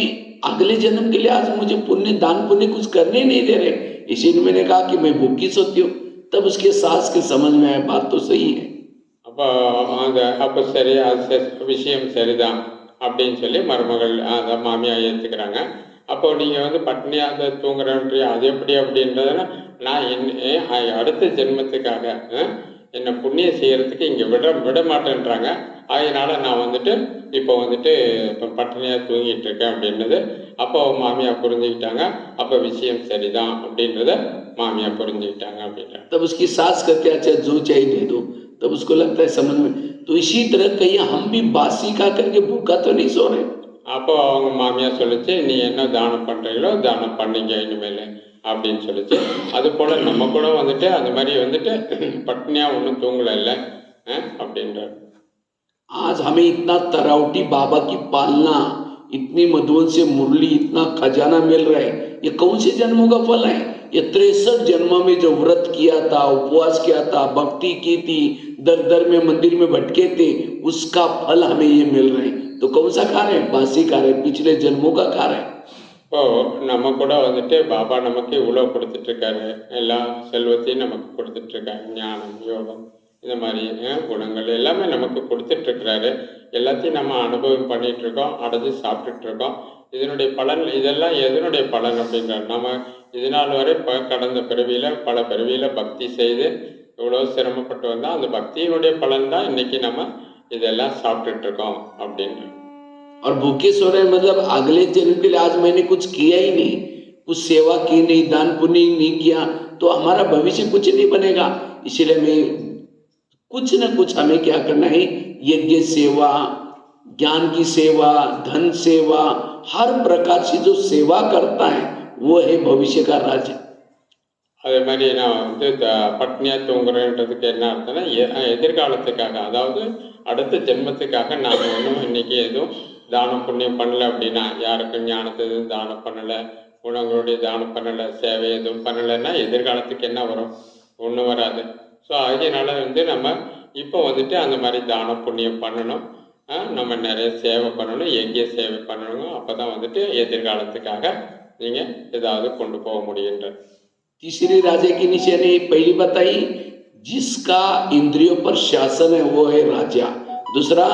अगले जन्म के लिए आज मुझे पुण्य दान पुण्य कुछ करने नहीं दे रहे, इसीलिए मैंने कहा कि मैं भूखी सोती हूँ। तब उसके सास के समझ में आया बात तो सही है। அப்போ சரி, அது விஷயம் சரிதான் அப்படின்னு சொல்லி மருமகள் அந்த மாமியார் ஏற்றுக்கிறாங்க. அப்போ நீங்கள் வந்து பட்னியாக தூங்குறேன்றியா, அது எப்படி அப்படின்றதுனா, நான் அடுத்த ஜென்மத்துக்காக என்னை புண்ணியம் செய்கிறதுக்கு இங்கே விட மாட்டேன்றாங்க. அதனால் நான் வந்துட்டு இப்போ பட்டினியாக தூங்கிட்டு இருக்கேன் அப்படின்றது அப்போ மாமியார் புரிஞ்சுக்கிட்டாங்க. அப்போ விஷயம் சரிதான் அப்படின்றத மாமியார் புரிஞ்சுக்கிட்டாங்க அப்படின்றாங்க. तब उसकी सास कहते अच्छा जो चाहिए दे दो, तब उसको लगता है समझ में। तो इसी तरह कहीं हम भी बासी खा करके भूखा तो नहीं सो रहे। அப்போ அவங்க மாமியார் சொல்லிச்சு, நீ என்ன தானம் பண்ணுறீங்களோ தானம் பண்ணிங்க இனிமேல் அப்படின்னு சொல்லிச்சு. அது போல் நம்ம கூட வந்துட்டு அந்த மாதிரி வந்துட்டு பட்னியாக ஒன்றும் தூங்கலை இல்லை அப்படின்றார். आज हमें इतना तरावटी बाबा की पालना, इतनी मधुवन से मुरली, इतना खजाना मिल रहा है, ये कौन से जन्मों का फल है? ये 63 जन्मों में जो व्रत किया था, उपवास किया था, भक्ति की थी, दर दर में मंदिर में भटके थे, उसका फल हमें ये मिल रहे हैं। तो कौन सा खा रहे हैं? बासी खा रहे हैं, पिछले जन्मों का खा रहे हैं। இப்போது நம்ம கூட வந்துட்டு பாபா நமக்கு இவ்வளோ கொடுத்துட்ருக்காரு, எல்லா செல்வத்தையும் நமக்கு கொடுத்துட்ருக்காரு, ஞானம் யோகம் இந்த மாதிரி குணங்கள் எல்லாமே நமக்கு கொடுத்துட்ருக்கிறாரு. எல்லாத்தையும் நம்ம அனுபவம் பண்ணிகிட்ருக்கோம், அடைஞ்சு சாப்பிட்டுட்ருக்கோம். இதனுடைய பலன் இதெல்லாம் எதனுடைய பலன் அப்படின்றார். நம்ம இது நாள் வரை கடந்த பிறவியில் பல பிறவியில் பக்தி செய்து இவ்வளோ சிரமப்பட்டு வந்தால் அந்த பக்தியினுடைய பலன் தான் இன்றைக்கி நம்ம இதெல்லாம் சாப்பிட்டுட்ருக்கோம் அப்படின்ற. और भूखे सो रहे मतलब अगले जन्म के लिए आज मैंने कुछ किया ही नहीं, कुछ सेवा की नहीं, दान पुण्य नहीं किया, तो हमारा भविष्य कुछ नहीं बनेगा। इसलिए मैं कुछ न कुछ हमें क्या करना है, यज्ञ सेवा, ज्ञान की सेवा, धन सेवा, हर प्रकार से जो सेवा करता है वो है भविष्य का राज। அதே மாதிரி நான் பட்னியாக தூங்குறேன்றதுக்கு என்ன அர்த்தம்னா, எதிர்காலத்துக்காக, அதாவது அடுத்த ஜென்மத்துக்காக நாம் ஒன்றும் இன்றைக்கி எதுவும் தானம் புண்ணியம் பண்ணலை அப்படின்னா, யாருக்கும் ஞானத்தை எதுவும் தானம் பண்ணலை, குணங்களுடைய தானம் பண்ணலை, சேவை எதுவும் பண்ணலைன்னா எதிர்காலத்துக்கு என்ன வரும்? ஒன்றும் வராது. ஸோ அதனால நம்ம இப்போ அந்த மாதிரி தானம் புண்ணியம் பண்ணணும், நம்ம நிறைய சேவை பண்ணணும், எங்கே சேவை பண்ணணும். அப்போ தான் எதிர்காலத்துக்காக நீங்கள் ஏதாவது கொண்டு போக முடியுன்ற. तीसरी राजा की निशानी पहली बताई, जिसका इंद्रियों पर शासन है वो है राजा। दूसरा,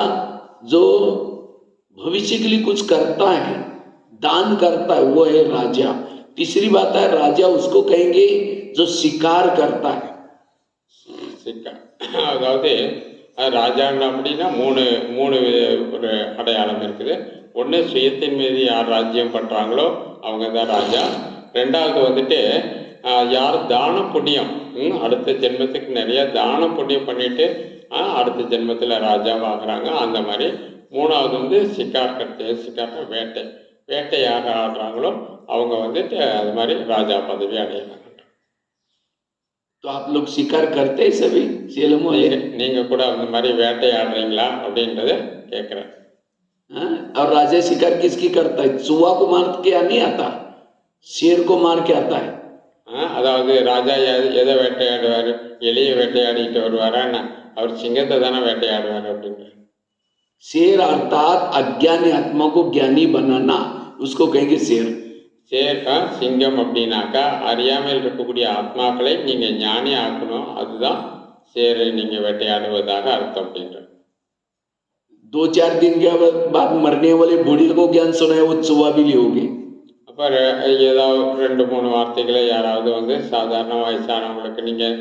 जो भविष्य के लिए कुछ करता है, दान करता है, वो है राजा। तीसरी बात है राजा उसको कहेंगे जो शिकार करता है। அதாவது ராஜான்னு அப்படின்னா மூணு ஒரு அடையாளம் இருக்குது. ஒன்று, சுயத்தின் மீது யார் ராஜ்யம் பண்ணுறாங்களோ அவங்க தான் ராஜா. ரெண்டாவது யார் தான புண்ணியம், அடுத்த ஜென்மத்துக்கு நிறைய தான புண்ணியம் பண்ணிட்டு அடுத்த ஜென்மத்தில் ராஜாவாகிறாங்க, அந்த மாதிரி. மூணாவது சிக்கார் வேட்டை யார் ஆடுறாங்களோ அவங்க அது மாதிரி ராஜா பதவி அடையலாம். तो आप लोग शिकार करते हैं सभी सेलम वाले? நீங்க கூட அந்த மாதிரி வேட்டையாடுறீங்களா அப்படின்றத கேட்குறேன். और राजा शिकार किसकी करता है? चूहा को मार के नहीं आता, शेर को मार के आता है। அதாவது ராஜா எதை வேட்டையாடுவார்? எலியை வேட்டையாடிட்டு வருவாரான்னா அவர் சிங்கத்தை தானே வேட்டையாடுவார் அப்படின்ற. शेर अर्थात अज्ञानी आत्मा को ज्ञानी बनाना, उसको कहेंगे शेर. சிங்கம் அப்படின்னாக்கா அறியாமல் இருக்கக்கூடிய ஆத்மாக்களை நீங்கள் ஞானி ஆக்கணும், அதுதான் சேரை நீங்கள் வேட்டையாடுவதாக அர்த்தம் அப்படின்ற. 2-4 दिन के बाद मरने वाले बूढ़े को ज्ञान सुनाए वो चुहा भी लोगे. அப்போ ஏதாவது 2-3 வார்த்தைகளை யாராவது சாதாரண வயசானவங்களுக்கு நீங்கள்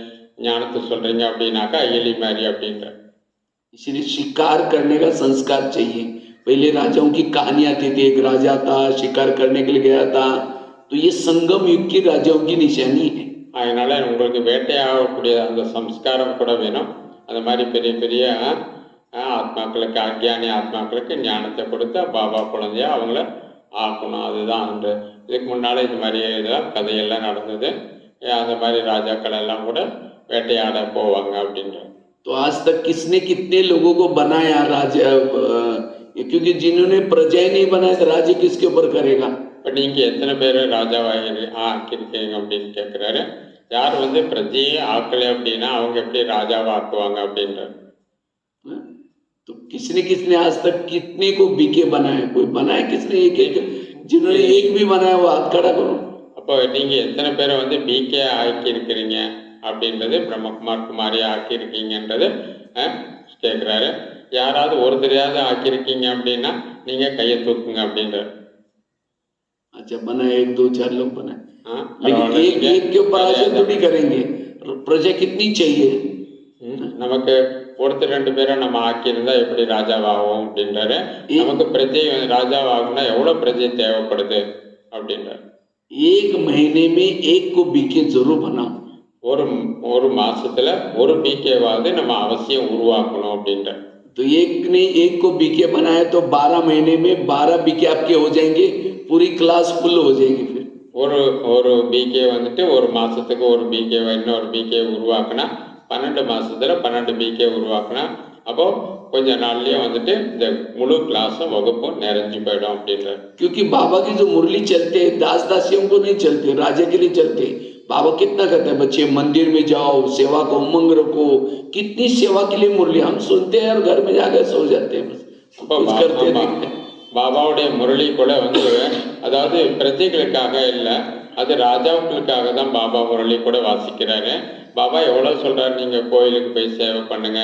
ஞானத்தை சொல்கிறீங்க அப்படின்னாக்கா எலி மாதிரி அப்படின்ற. इसलिए शिकार करने का संस्कार चाहिए. पहले राजाओं की कहानी आती थी, एक राजा था शिकार करने के लिए गया था, तो ये संगम युग की राजाओं की निशानी है। அதனால உங்களுக்கு வேட்டையாடக்கூடிய அந்த சம்ஸ்காரம் கூட வேணும். அந்த மாதிரி பெரிய பெரிய ஆத்மாக்களுக்கு, அஞ்ஞானி ஆத்மாக்களுக்கு ஞானத்தை கொடுத்து பாபா குழந்தையா அவங்கள ஆக்கணும். அதுதான் அன்று. இதுக்கு முன்னால் இந்த மாதிரி இதெல்லாம் கதையெல்லாம் நடந்தது. அந்த மாதிரி ராஜாக்கள் எல்லாம் கூட வேட்டையாட போவாங்க அப்படின்ற. तो आज तक किसने कितने लोगों को बनाया राजा, क्योंकि जिन्होंने प्रजा ही नहीं बनाया तो राज्य किसके ऊपर करेगा? இப்போ நீங்கள் எத்தனை பேர் ஆக்கியிருக்கீங்க அப்படின்னு கேட்குறாரு. யார் வந்து பிரஜையே ஆக்கலை அப்படின்னா அவங்க எப்படி ராஜாவை ஆக்குவாங்க அப்படின்றார். तो किसने आज तक कितने को बीके बनाया? कोई बनाया किसने? एक जिन्होंने एक भी बनाया वो हाथ खड़ा करो. அப்போ நீங்கள் எத்தனை பேரை வந்து பிகே ஆக்கியிருக்கிறீங்க அப்படின்றது, பிரம்மகுமார் குமாரி ஆக்கியிருக்கீங்கன்றது கேட்குறாரு. யாராவது ஒருத்தரையாவது ஆக்கியிருக்கீங்க அப்படின்னா நீங்கள் கையை தூக்குங்க அப்படின்றார். अच्छा बनाए, 1 2 4 लोग बनाए, लेकिन एक के ऊपर ऐसे थोड़ी करेंगे. प्रजा कितनी चाहिए? நமக்கு ஒருத்தர் 2 பேரை நம்ம ஆக்கியிருந்தா எப்படி ராஜாவாகும் அப்படின்றாரு. நமக்கு பிரஜை ராஜாவாகும்னா எவ்வளோ பிரஜை தேவைப்படுது அப்படின்றார். एक महीने में एक को बीके जरूर बनाओ. ஒரு மாசத்துல ஒரு बीकेவாவது நம்ம அவசியம் உருவாக்கணும் அப்படின்றார். तो एक ने एक को बीके बनाया तो 12 महीने में 12 बीके आपके हो जाएंगे, पूरी क्लास फुल हो जाएगी. फिर ஒரு बीके வந்துட்டு ஒரு மாசத்துக்கு ஒரு बीके இன்னொரு बीके உருவாக்குனா 12 மாசத்துல 12 बीके உருவாக்குனா அப்போ கொஞ்ச நாள்லயே வந்துட்டு இந்த முழு கிளாஸும் வகுப்பும் நிறைஞ்சு போயிடும் அப்படின்றார். क्योंकि बाबा की जो मुरली चलते हैं दास दासियों को नहीं चलते, राजा के लिए चलते. बाबा कितना कहते हैं, बच्चे मंदिर में जाओ, सेवा को उमंग रखो. कितनी सेवा के लिए मुरली हम सुनते हैं और घर में जाकर सो जाते हैं, कुछ करते नहीं. பாபாவுடைய முரளி கூட வந்து அதாவது பிரஜைகளுக்காக இல்லை, அது ராஜாக்களுக்காக தான் பாபா முரளி கூட வாசிக்கிறாரு. பாபா எவ்வளோ சொல்கிறாரு, நீங்கள் கோயிலுக்கு போய் சேவை பண்ணுங்க,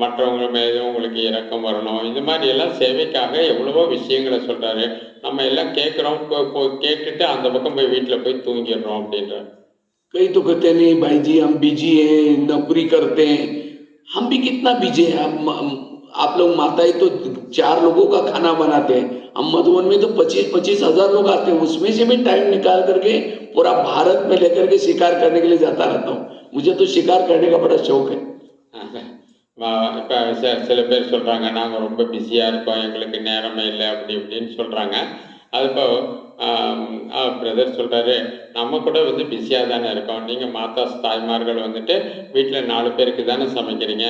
மற்றவங்க மீது உங்களுக்கு இரக்கம் வரணும், இந்த மாதிரி எல்லாம் சேவைக்காக எவ்வளவோ விஷயங்களை சொல்கிறாரு. நம்ம எல்லாம் கேட்குறோம், கேட்டுட்டு அந்த பக்கம் போய் வீட்டில் போய் தூங்கிடுறோம் அப்படின்றார். कई तो कहते नहीं भाई जी हम बिजी हैं, नौकरी करते हैं. हम भी कितना बिजी है. आप लोग माताएं तो 4 लोगों का खाना बनाते हैं. हम मधुबन में तो 25-25 हजार लोग आते हैं, उसमें से भी टाइम निकाल करके पूरा भारत में लेकर के शिकार करने के लिए जाता रहता हूँ. मुझे तो शिकार करने का बड़ा शौक है. இப்போ சில பேர் சொல்கிறாங்க நாங்கள் ரொம்ப பிஸியாக இருக்கோம், எங்களுக்கு நேரமே இல்லை அப்படி இப்படின்னு சொல்கிறாங்க. அது இப்போ பிரதர் சொல்கிறாரு, நம்ம கூட வந்து பிஸியாக தானே இருக்கோம். நீங்கள் மாதாஸ் தாய்மார்கள் வந்துட்டு வீட்டில் 4 பேருக்கு தானே சமைக்கிறீங்க.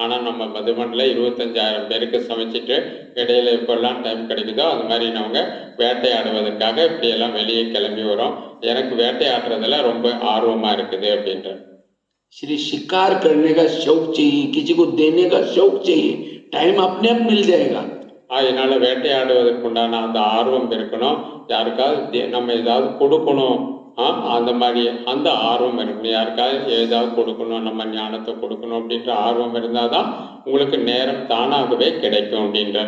ஆனால் நம்ம மதுமண்டில் 25,000 பேருக்கு சமைச்சிட்டு இடையில எப்போல்லாம் டைம் கிடைக்குதோ அது மாதிரி நாங்கள் வேட்டையாடுவதற்காக இப்படியெல்லாம் வெளியே கிளம்பி வரோம். எனக்கு வேட்டையாடுறதுல ரொம்ப ஆர்வமாக இருக்குது அப்படின்ற. श्री शिकार करने का शौक चाहिए, किसी को देने का शौक चाहिए, टाइम अपने आप मिल जाएगा. அதனால வேட்டையாடுவதற்குண்டான அந்த ஆர்வம் இருக்கணும். யாருக்காவது நம்ம ஏதாவது கொடுக்கணும், அந்த மாதிரி அந்த ஆர்வம் இருக்கணும். யாருக்காவது ஏதாவது கொடுக்கணும், நம்ம ஞானத்தை கொடுக்கணும் அப்படின்ற ஆர்வம் இருந்தால் தான் உங்களுக்கு நேரம் தானாகவே கிடைக்கும் அப்படின்ற.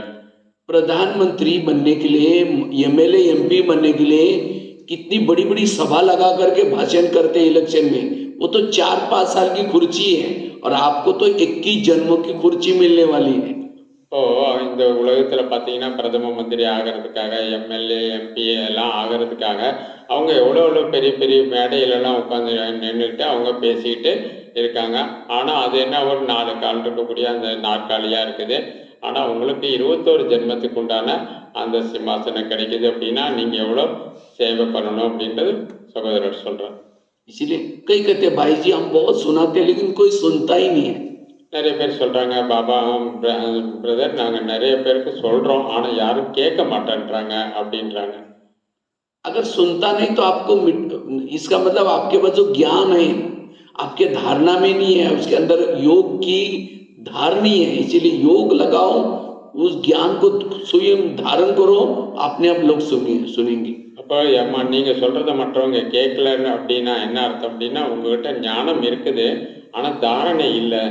प्रधानमंत्री बनने के लिए, एमएलए एमपी बनने के लिए कितनी बड़ी बड़ी सभा लगा करके भाषण करते हैं इलेक्शन में. वो तो 4-5 साल की कुर्सी है और आपको तो 21 जन्मों की कुर्सी मिलने वाली है. இப்போ இந்த உலகத்தில் பார்த்தீங்கன்னா பிரதம மந்திரி ஆகிறதுக்காக, எம்எல்ஏ எம்பி எல்லாம் ஆகிறதுக்காக அவங்க எவ்வளோ பெரிய பெரிய மேடையிலலாம் உட்காந்து நின்றுட்டு அவங்க பேசிக்கிட்டு இருக்காங்க. ஆனால் அது என்ன ஒரு 4 கால் இருக்கக்கூடிய அந்த நாற்காலியாக இருக்குது. ஆனால் உங்களுக்கு 21 ஜென்மத்துக்கு உண்டான அந்த சிம்மாசனம் கிடைக்குது அப்படின்னா நீங்கள் எவ்வளோ சேவை பண்ணணும் அப்படின்றது சகோதரர் சொல்கிறார். इसलिए कई कहते भाई जी हम बहुत सुनाते लेकिन कोई सुनता ही नहीं है. நிறைய பேர் சொல்கிறாங்க, பாபா பிரதர் நாங்கள் நிறைய பேருக்கு சொல்கிறோம் ஆனால் யாரும் கேட்க மாட்டேன்றாங்க அப்படின்றாங்க. अगर सुनता नहीं तो आपको, इसका मतलब आपके पास जो ज्ञान है आपके धारणा में नहीं है, उसके अंदर योग की धारणी है. इसीलिए योग लगाओ, उस ज्ञान को स्वयं धारण करो, अपने आप लोग सुनेंगे. அப்போ அம்மா நீங்கள் சொல்கிறத மற்றவங்க கேட்கலன்னு அப்படின்னா என்ன அர்த்தம் அப்படின்னா உங்கள்கிட்ட ஞானம் இருக்குது ஆனால் தாரணை இல்லை.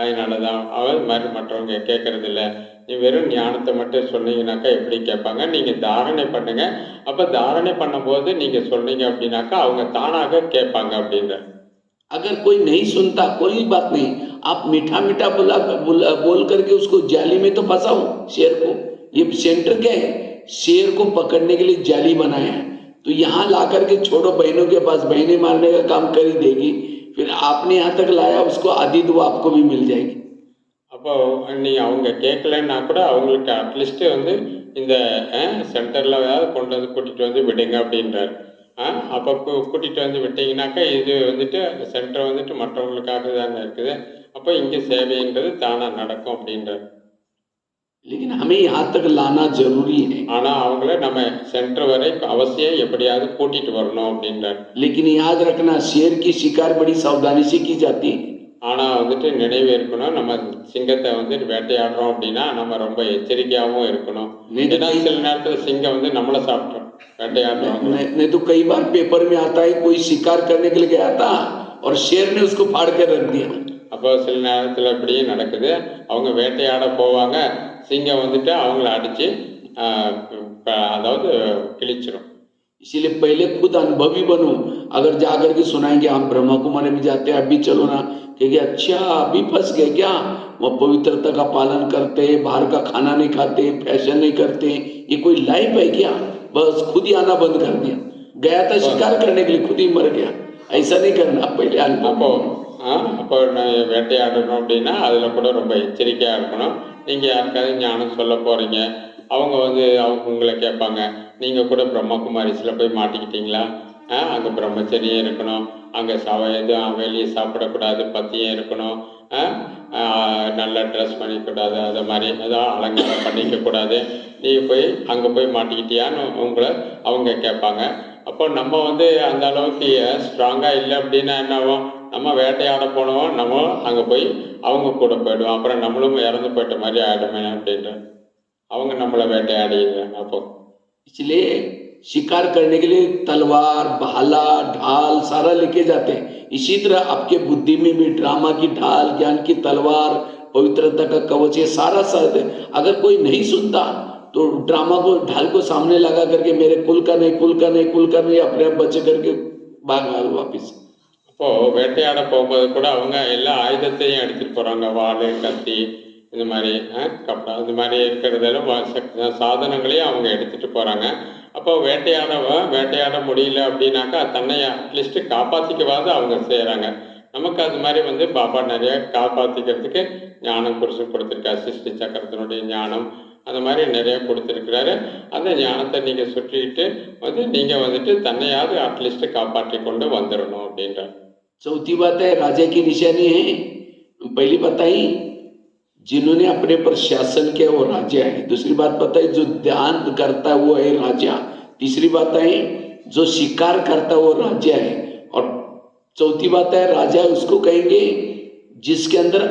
அதனால தான் அவர் மாதிரி மற்றவங்க கேட்கறது இல்லை. நீ வெறும் ஞானத்தை மட்டும் சொன்னீங்கன்னாக்கா எப்படி கேட்பாங்க? நீங்கள் தாரணை பண்ணுங்க. அப்போ தாரணை பண்ணும்போது நீங்கள் சொன்னீங்க அப்படின்னாக்கா அவங்க தானாக கேட்பாங்க அப்படின்ற. अगर कोई नहीं सुनता कोई बात नहीं, आप मीठा मीठा बोल करके उसको जाली में तो फंसाओ शेर को. ये सेंटर क्या है, शेर को पकड़ने के लिए जाली बनाया है, तो यहाँ ला करके छोड़ो बहनों के पास, बहनें मारने का काम कर ही देगी, फिर आपने यहाँ तक लाया उसको आधी तो आपको भी मिल जाएगी. அப்போ நீங்கள் அவங்க கேட்கலன்னா கூட அவங்களுக்கு அட்லீஸ்ட்டு வந்து இந்த சென்டரில் கொண்டு வந்து கூட்டிகிட்டு வந்து விடுங்க அப்படின்றார். அப்போ கூட்டிகிட்டு வந்து விட்டீங்கன்னாக்கா இது வந்துட்டு அந்த சென்டர் வந்துட்டு மற்றவங்களுக்காக தானே இருக்குது, அப்போ இங்கே சேவைன்றது தானாக நடக்கும் அப்படின்றார். लेकिन हमें यहाँ तक लाना जरूरी है. ஆனால் அவங்கள நம்ம சென்டர் வரை அவசியம் எப்படியாவது கூட்டிகிட்டு வரணும் அப்படின்றார். लेकिन याद रखना, शेर की शिकार बड़ी सावधानी से की जाती है. ஆனால் வந்துட்டு நினைவு இருக்கணும், நம்ம சிங்கத்தை வந்து வேட்டையாடுறோம் அப்படின்னா நம்ம ரொம்ப எச்சரிக்கையாகவும் இருக்கணும். ஏன்னா சில நேரத்தில் சிங்கம் வந்து நம்மளை சாப்பிட்டோம் வேட்டையாடுறோம். नहीं तो कई बार पेपर में आता है कोई शिकार करने के लिए गया था और शेर ने उसको फाड़ कर रख दिया. அப்போ சில நேரத்தில் இப்படியும் நடக்குது, அவங்க வேட்டையாட போவாங்க, சிங்கம் வந்துட்டு அவங்கள அடித்து அதாவது கிழிச்சிடும். इसीलिए पहले खुद अनुभवी बनो. अगर जाकर के सुनाएंगे हम ब्रह्मा कुमारी में जाते हैं, अभी चलो ना, कहेंगे अच्छा अभी फंस गए क्या, वो पवित्रता का पालन करते, बाहर का खाना नहीं खाते, फैशन नहीं करते, ये कोई लाइफ है क्या, बस खुद ही आना बंद कर दिया. गया था शिकार करने के लिए, खुद ही मर गया. ऐसा नहीं करना, पहले अनुभव. அப்போ வேட்டையாடணும் அப்படின்னா அதில் கூட ரொம்ப எச்சரிக்கையாக இருக்கணும். நீங்கள் யாருக்காவது ஞானம் சொல்ல போகிறீங்க, அவங்க வந்து உங்களை கேட்பாங்க, நீங்கள் கூட பிரம்மகுமாரிஸில் போய் மாட்டிக்கிட்டீங்களா, அங்கே பிரம்மச்சரியம் இருக்கணும், அங்கே எதுவும் வெளியே சாப்பிடக்கூடாது, பத்தியம் இருக்கணும், நல்லா ட்ரெஸ் பண்ணிக்கூடாது, அது மாதிரி எதாவது அலங்காரம் பண்ணிக்கக்கூடாது, நீங்கள் போய் அங்கே போய் மாட்டிக்கிட்டியான்னு அவங்க கேட்பாங்க. அப்போ நம்ம வந்து அந்த அளவுக்கு ஸ்ட்ராங்காக இல்லை அப்படின்னா என்ன ஆகும், நம்ம வேட்டையாட போனோம், நம்ம அங்கே போய் அவங்க கூட போயிடுவோம், அப்புறம் நம்மளும் இறந்து போயிட்ட மாதிரி ஆகிடுமே அப்படின்ட்டு அவங்க நம்மளை வேட்டையாடிடுறாங்க. அப்போ इसलिए शिकार करने के लिए तलवार, भाला, ढाल सारा लेके जाते हैं. इसी तरह आपके बुद्धि में भी ड्रामा की ढाल, ज्ञान की तलवार, पवित्रता का कवच, ये सारा साथ. अगर कोई नहीं सुनता तो ड्रामा को, ढाल को सामने लगा करके मेरे कुल का नहीं, कुल का नहीं, कुल का नहीं, अपने आप बचे करके भाग वापिस. இப்போ வேட்டையாட போகும்போது கூட அவங்க எல்லா ஆயுதத்தையும் எடுத்துகிட்டு போகிறாங்க, வாள், கத்தி, இந்த மாதிரி கப்படா, இந்த மாதிரி இருக்கிறதெல்லாம் சாதனங்களையும் அவங்க எடுத்துகிட்டு போகிறாங்க. அப்போ வேட்டையாட முடியல அப்படின்னாக்கா தன்னை அட்லீஸ்ட்டு காப்பாற்றிக்கவாது அவங்க செய்கிறாங்க. நமக்கு அது மாதிரி வந்து பாபா நிறைய காப்பாற்றிக்கிறதுக்கு ஞானம் கொடுத்துருக்காரு, சிருஷ்டி சக்கரத்தினுடைய ஞானம் அந்த மாதிரி நிறைய கொடுத்துருக்கிறாரு. அந்த ஞானத்தை நீங்கள் சுற்றிக்கிட்டு வந்து நீங்கள் வந்துட்டு தன்னையாவது அட்லீஸ்ட்டு காப்பாற்றி கொண்டு வந்துடணும் அப்படின்றார். चौथी बात है राजा की निशानी है. पहली बताई जिन्होंने अपने पर शासन किया वो राजा है. दूसरी बात बताई जो ध्यान करता है वो है राजा. तीसरी बात है जो शिकार करता है वो राजा है. और चौथी बात है राजा उसको कहेंगे जिसके अंदर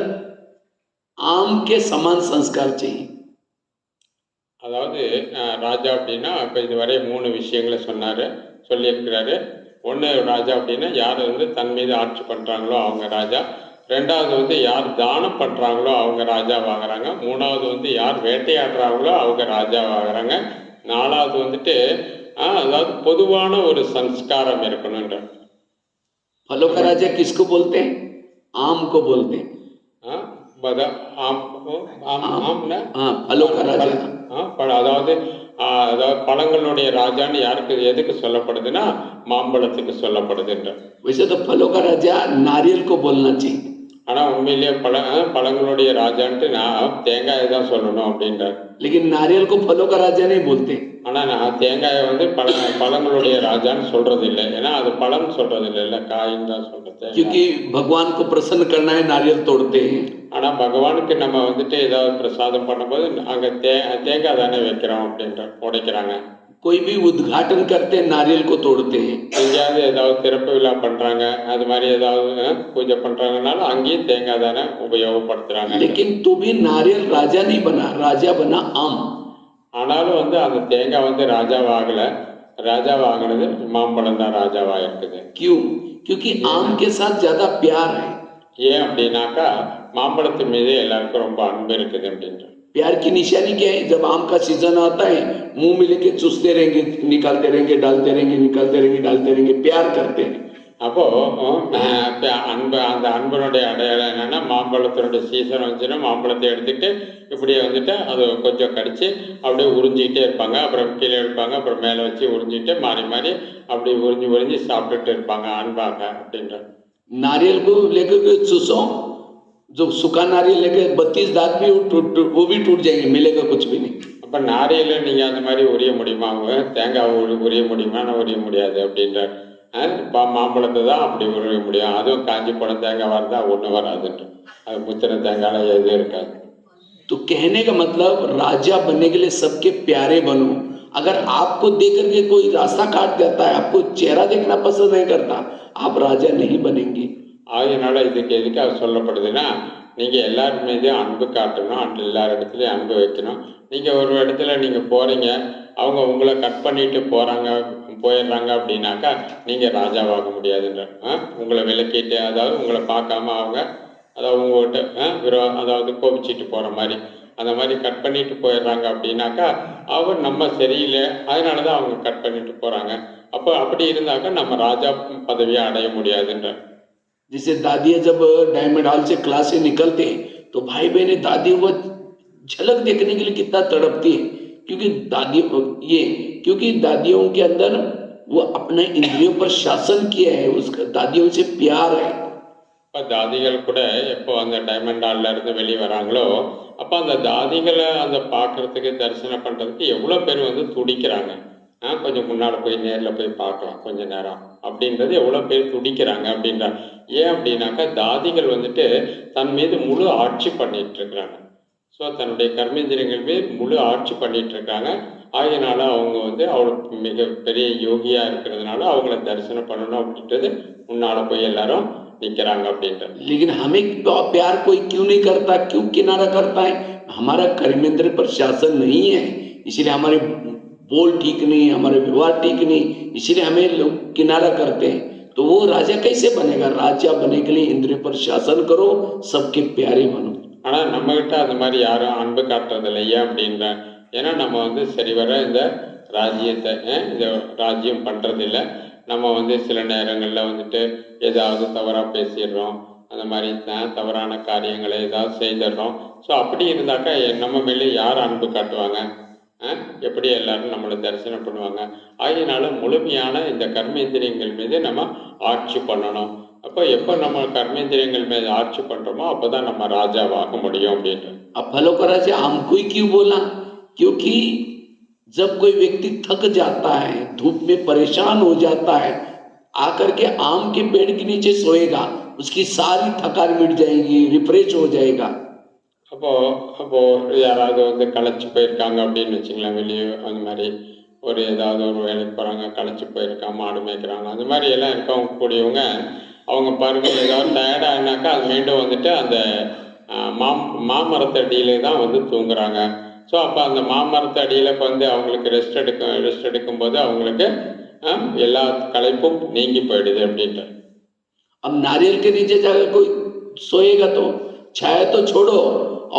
आम के समान संस्कार चाहिए. அதாவது ராஜா அப்படின்னா இப்போ இதுவரை 3 விஷயங்களை சொல்லியிருக்கிறாரு. ஒன்று ராஜா அப்படின்னா யார் வந்து தன் மீது ஆட்சி பண்ணுறாங்களோ அவங்க ராஜா. ரெண்டாவது வந்து யார் தானம் பண்ணுறாங்களோ அவங்க ராஜாவாகிறாங்க. மூணாவது வந்து யார் வேட்டையாடுறாங்களோ அவங்க ராஜாவாகிறாங்க. நாலாவது வந்துட்டு அதாவது பொதுவான ஒரு சம்ஸ்காரம் இருக்கணுன்ற. फलों का राजा किसको बोलते हैं? आम को बोलते हैं. फलों का राजा. அதாவது பழங்களுடைய ராஜான்னு யாருக்கு எதுக்கு சொல்லப்படுதுன்னா மாம்பழத்துக்கு சொல்லப்படுதுன்ற. वैसे तो फलों का राजा नारियल को बोलना चाहिए. ஆனால் உண்மையிலேயே பழங்களுடைய ராஜான்ட்டு நான் தேங்காயை தான் சொல்லணும் அப்படின்றார். लेकिन नारियल को फलों का राजा नहीं बोलते. ஆனால் நான் தேங்காயை வந்து பழங்களுடைய ராஜான்னு சொல்றது இல்லை, ஏன்னா அது பழம் சொல்றது இல்லை, காயின்னு தான் சொல்றது. क्योंकि भगवान को प्रसन्न करना है नारियल तोड़ते हैं. ஆனால் பகவானுக்கு நம்ம வந்துட்டு ஏதாவது பிரசாதம் பண்ணும்போது அங்கே தேங்காய் தானே வைக்கிறோம் அப்படின்ற உடைக்கிறாங்க. कोई भी उद्घाटन करते हैं नारियल को तोड़ते हैं. எங்கேயாவது ஏதாவது திறப்பு விழா பண்றாங்க, அது மாதிரி ஏதாவது பூஜை பண்றாங்கனாலும் அங்கேயும் தேங்காய் தானே உபயோகப்படுத்துறாங்க. लेकिन तो भी नारियल राजा नहीं बना, राजा बना आम. ஆனாலும் வந்து அந்த தேங்காய் வந்து ராஜாவாகினது மாம்பழம் தான் ராஜாவா இருக்குது. क्यों? क्योंकि आम के साथ ज्यादा प्यार है. ஏன் அப்படின்னாக்கா மாம்பழத்து மீது எல்லாருக்கும் ரொம்ப அன்பு இருக்குது அப்படின்ற. प्यार की निशानी क्या है? जब आम का सीजन आता है मुंह में लेके चूसते रहेंगे, निकालते रहेंगे, डालते रहेंगे, निकालते रहेंगे, डालते रहेंगे, प्यार करते हैं. அப்போ அன்பு, அந்த அன்பனுடைய அடையாளம் என்னன்னா, மாம்பழத்தினுடைய சீசன் வந்துச்சுன்னா மாம்பழத்தை எடுத்துக்கிட்டு இப்படியே வந்துட்டு அது கொஞ்சம் கடிச்சு அப்படியே உறிஞ்சிக்கிட்டே இருப்பாங்க. அப்புறம் கீழே எடுப்பாங்க, அப்புறம் மேலே வச்சு உறிஞ்சிட்டு மாறி மாறி அப்படி உறிஞ்சி உறிஞ்சி சாப்பிட்டுட்டு இருப்பாங்க அன்பாக அப்படின்ற. नारियल को लेकर के चूसो, जो सूखा नारियल लेके 32 दांत भी वो भी टूट जाएंगे, मिलेगा कुछ भी नहीं. அப்போ நாரியில் நீங்கள் அந்த மாதிரி உரிய முடியுமா? தேங்காய் உரிய முடியுமா? நான் உரிய முடியாது அப்படின்றார். மாம்பழத்தை தான் அப்படி உரிய முடியும், அதுவும் காஞ்சி போன தேங்காய் இருந்தால் ஒன்றும் வராதுன்ற. அது முத்தின தேங்காயில் எதுவும் இருக்காது. तो कहने का मतलब राजा बनने के लिए सबके प्यारे बनो. अगर आपको देख करके कोई रास्ता काट देता है, आपको चेहरा देखना पसंद नहीं करता, आप राजा नहीं बनेंगे. ஆகையினால இதுக்கு எதுக்காக சொல்லப்படுதுன்னா, நீங்கள் எல்லார் மீதும் அன்பு காட்டணும், எல்லார் இடத்துலையும் அன்பு வைக்கணும். நீங்கள் ஒரு இடத்துல நீங்கள் போகிறீங்க, அவங்க உங்களை கட் பண்ணிட்டு போயிடுறாங்க அப்படின்னாக்கா நீங்கள் ராஜாவாக முடியாதுன்ற. உங்களை விலக்கிட்டு, அதாவது உங்களை பார்க்காம அவங்க, அதாவது உங்கள்கிட்ட அதாவது கோபிச்சிட்டு போகிற மாதிரி, அந்த மாதிரி கட் பண்ணிட்டு போயிடுறாங்க அப்படின்னாக்கா அவர் நம்ம சரியில்லை, அதனால தான் அவங்க கட் பண்ணிட்டு போகிறாங்க. அப்போ அப்படி இருந்தாக்கா நம்ம ராஜா பதவியை அடைய முடியாதுன்ற. जैसे दादियाँ जब डायमंड हॉल से क्लास से निकलते हैं तो भाई बहन दादी वो झलक देखने के लिए कितना तड़पती है, क्योंकि दादियों के अंदर वो अपने इंद्रियों पर शासन किया है, उसका दादियों से प्यार है. இப்போ தாதிகள் கூட எப்போ அந்த டைமண்ட் ஹாலில் இருந்து வெளியே வராங்களோ, அப்போ அந்த தாதிகளை அந்த பார்க்குறதுக்கு, தரிசனம் பண்ணுறதுக்கு எவ்வளோ பேர் வந்து துடிக்கிறாங்க. கொஞ்சம் முன்னால் போய் நேரில் போய் பார்க்கலாம் கொஞ்ச நேரம் அப்படின்றது எவ்வளோ பேர் துடிக்கிறாங்க அப்படின்றாங்க. ஏன் அப்படின்னாக்கா தாதிகள் வந்துட்டு தன் மீது முழு ஆட்சி பண்ணிட்டு இருக்கிறாங்க. ஸோ தன்னுடைய கர்மேந்திரியங்கள் மீது முழு ஆட்சி பண்ணிட்டு இருக்காங்க. ஆகையினால அவங்க வந்து அவளுக்கு மிக பெரிய யோகியாக இருக்கிறதுனால அவங்கள தரிசனம் பண்ணணும் அப்படின்றது முன்னால் போய் எல்லாரும் निकरांग அப்படின்றது. लेकिन हमें प्यार कोई क्यों नहीं करता, क्यों किनारा करता है? हमारा कर्मेंद्र पर शासन नहीं है, इसलिए हमारे बोल ठीक नहीं, हमारे व्यवहार ठीक नहीं, इसलिए हमें लोग किनारा करते हैं. तो वो राजा कैसे बनेगा? राजा बनने के लिए इंद्रिय पर शासन करो, सबके प्यारे बनो. ஆனால் நம்மகிட்ட அந்த மாதிரி யாரும் அன்பு காட்டுறதில்லை. ஏன் அப்படின்ற, ஏன்னா நம்ம வந்து சரிவர இந்த ராஜ்யத்தை இந்த ராஜ்யம் பண்ணுறதில்லை. நம்ம வந்து சில நேரங்களில் வந்துட்டு ஏதாவது தவறாக பேசிடுறோம், அந்த மாதிரி தவறான காரியங்களை ஏதாவது செய்திடுறோம். ஸோ அப்படி இருந்தாக்கா நம்ம மேலே யார் அன்பு காட்டுவாங்க? எப்படி எல்லாரும் நம்மளை தரிசனம் பண்ணுவாங்க? ஆகையினால முழுமையான இந்த கர்மேந்திரியங்கள் மீது நம்ம ஆட்சி பண்ணணும். அப்போ எப்போ நம்ம கர்மேந்திரியங்கள் மீது ஆட்சி பண்ணுறோமோ அப்போ தான் நம்ம ராஜாவாக முடியும் அப்படின்ட்டு. अब फलों का राजा हमको ही क्यों बोला? क्योंकि जब कोई व्यक्ति थक जाता है, धूप में परेशान हो जाता है, आकर के आम के पेड़ के नीचे सोएगा, उसकी सारी थकान मिट जाएगी, रिफ्रेश हो जाएगा. அப்போ யாராவது வந்து களைச்சி போயிருக்காங்க அப்படின்னு வச்சுங்களேன், வெளியே அந்த மாதிரி ஒரு ஏதாவது ஒரு வேலைக்கு போகிறாங்க, களைச்சி போயிருக்காங்க, மாடு மேய்க்கிறாங்க, அந்த மாதிரி எல்லாம் இருக்கவங்க கூடியவங்க அவங்க பாருங்க ஏதாவது டயர்டானாக்கா அது மீண்டும் வந்துட்டு அந்த மாமரத்தடியிலே தான் வந்து தூங்குறாங்க. ஸோ அப்போ அந்த மாமரத்தடியில் வந்து அவங்களுக்கு ரெஸ்ட் எடுக்கும்போது அவங்களுக்கு எல்லா களைப்பும் நீங்கி போயிடுது அப்படின்ட்டு. अब नारियल के नीचे जाकर कोई सोएगा तो छाया तो छोड़ो,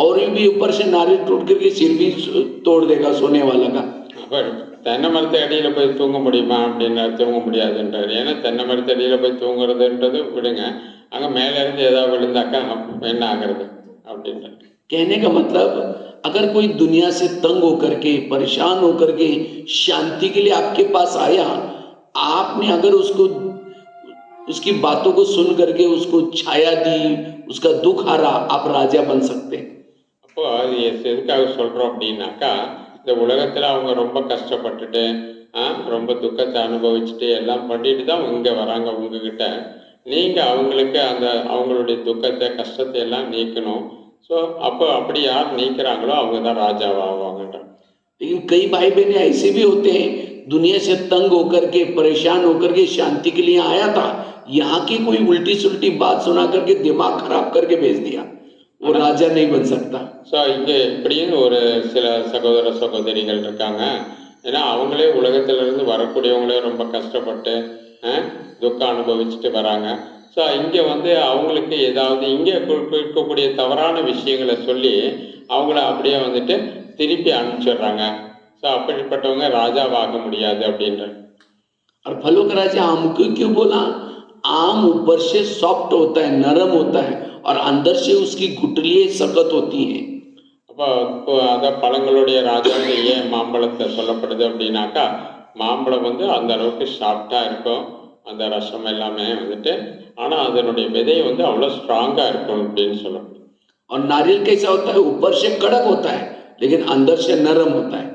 और भी ऊपर से नारियल टूट करके सिर भी तोड़ देगा सोने वाला का. அப்போ தென்னை மரத்து அடியில் போய் தூங்க முடியுமா அப்படின்னா தூங்க முடியாதுன்றார். ஏன்னா தென்னை மரத்து அடியில் போய் தூங்குறதுன்றது விடுங்க, அங்கே மேலேருந்து ஏதாவது விழுந்தாக்கா என்ன ஆகிறது அப்படின்றார். कहने का मतलब अगर कोई दुनिया से तंग होकर के, परेशान होकर के शांति के लिए आपके पास आया, आपने अगर उसकी बातों को सुन करके उसको छाया दी, उसका दुख हारा, आप राजा बन सकते हैं. அப்போ அது எதுக்காக சொல்கிறோம் அப்படின்னாக்கா, இந்த உலகத்தில் அவங்க ரொம்ப கஷ்டப்பட்டுட்டு ரொம்ப துக்கத்தை அனுபவிச்சுட்டு எல்லாம் பண்ணிட்டு தான் இங்கே வராங்க உங்ககிட்ட. நீங்கள் அவங்களுக்கு அந்த அவங்களுடைய துக்கத்தை கஷ்டத்தை எல்லாம் நீக்கணும். ஸோ அப்போ அப்படி யார் நீக்கிறாங்களோ அவங்க தான் ராஜாவாகுவாங்கன்ற. लेकिन कई भाई बहन ऐसे भी होते हैं, दुनिया से तंग होकर के, परेशान होकर के शांति के लिए आया था, यहाँ की कोई उल्टी सुल्टी बात सुना करके दिमाग खराब करके भेज दिया, वो राजा नहीं बन सकता. ஸோ இங்கே இப்படின்னு ஒரு சில சகோதர சகோதரிகள் இருக்காங்க. ஏன்னா அவங்களே உலகத்திலிருந்து வரக்கூடியவங்களே ரொம்ப கஷ்டப்பட்டு துக்கம் அனுபவிச்சுட்டு வராங்க. ஸோ இங்கே வந்து அவங்களுக்கு ஏதாவது இங்கே இருக்கக்கூடிய தவறான விஷயங்களை சொல்லி அவங்கள அப்படியே வந்துட்டு திருப்பி அனுப்பிச்சிடுறாங்க. ஸோ அப்படிப்பட்டவங்க ராஜாவாக முடியாது அப்படின்ற. और फलों का राजा हमको क्यों बोला? आम ऊपर से सॉफ्ट होता है, नरम होता है, और अंदर से उसकी गुठलियां सख्त होती हैं. அப்போ அதான் பழங்களுடைய ராஜான்னு ஏன் மாம்பழத்தை சொல்லப்படுது அப்படின்னாக்கா, மாம்பழம் வந்து அந்த அளவுக்கு சாஃப்டா இருக்கும், அந்த ரசம் எல்லாமே வந்துட்டு. ஆனா அதனுடைய விதை வந்து அவ்வளோ ஸ்ட்ராங்கா இருக்கும் அப்படின்னு சொல்லப்படுது. और नारियल कैसा होता है, ऊपर से कड़क होता है लेकिन अंदर से नरम होता है.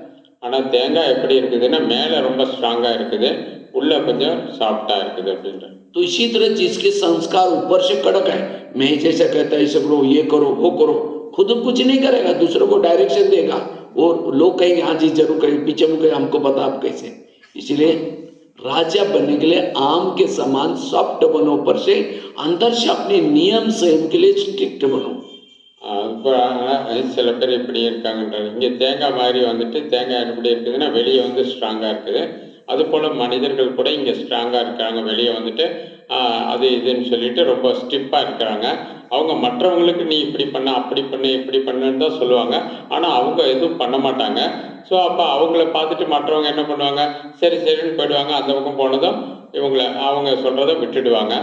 ஆனா தேங்காய் எப்படி இருக்குதுன்னா மேலே ரொம்ப ஸ்ட்ராங்கா இருக்குது, உள்ள கொஞ்சம் சாஃப்டா இருக்குது அப்படின்ற. तो इसी तरह जिसके संस्कार ऊपर से कड़क है, मैं जैसा कहता है ऐसे करो, ये करो, वो करो, खुद कुछ नहीं करेगा, दूसरों को डायरेक्शन देगा, और लोग कहेंगे हाँ जी जरूर करेंगे, पीछे मुझे हमको पता आप कैसे. इसलिए राजा बनने के लिए आम के समान सॉफ्ट बनो, ऊपर से अंदर से अपने नियम संयम के लिए स्ट्रिक्ट बनो. இப்போ சில பேர் இப்படி இருக்காங்கன்றாங்க. இங்கே தேங்காய் மாதிரி வந்துட்டு தேங்காய் எப்படி இருக்குதுன்னா வெளியே வந்து ஸ்ட்ராங்காக இருக்குது, அதுபோல் மனிதர்கள் கூட இங்கே ஸ்ட்ராங்காக இருக்கிறாங்க, வெளியே வந்துட்டு அது இதுன்னு சொல்லிட்டு ரொம்ப ஸ்டிப்பாக இருக்கிறாங்க. அவங்க மற்றவங்களுக்கு நீ இப்படி பண்ண அப்படி பண்ணு இப்படி பண்ணுன்னு தான் சொல்லுவாங்க, ஆனால் அவங்க எதுவும் பண்ண மாட்டாங்க. ஸோ அப்போ அவங்கள பார்த்துட்டு மற்றவங்க என்ன பண்ணுவாங்க, சரி சரின்னு போயிடுவாங்க, அந்த பக்கம் போனதும் அவங்க சொல்கிறத விட்டுடுவாங்க.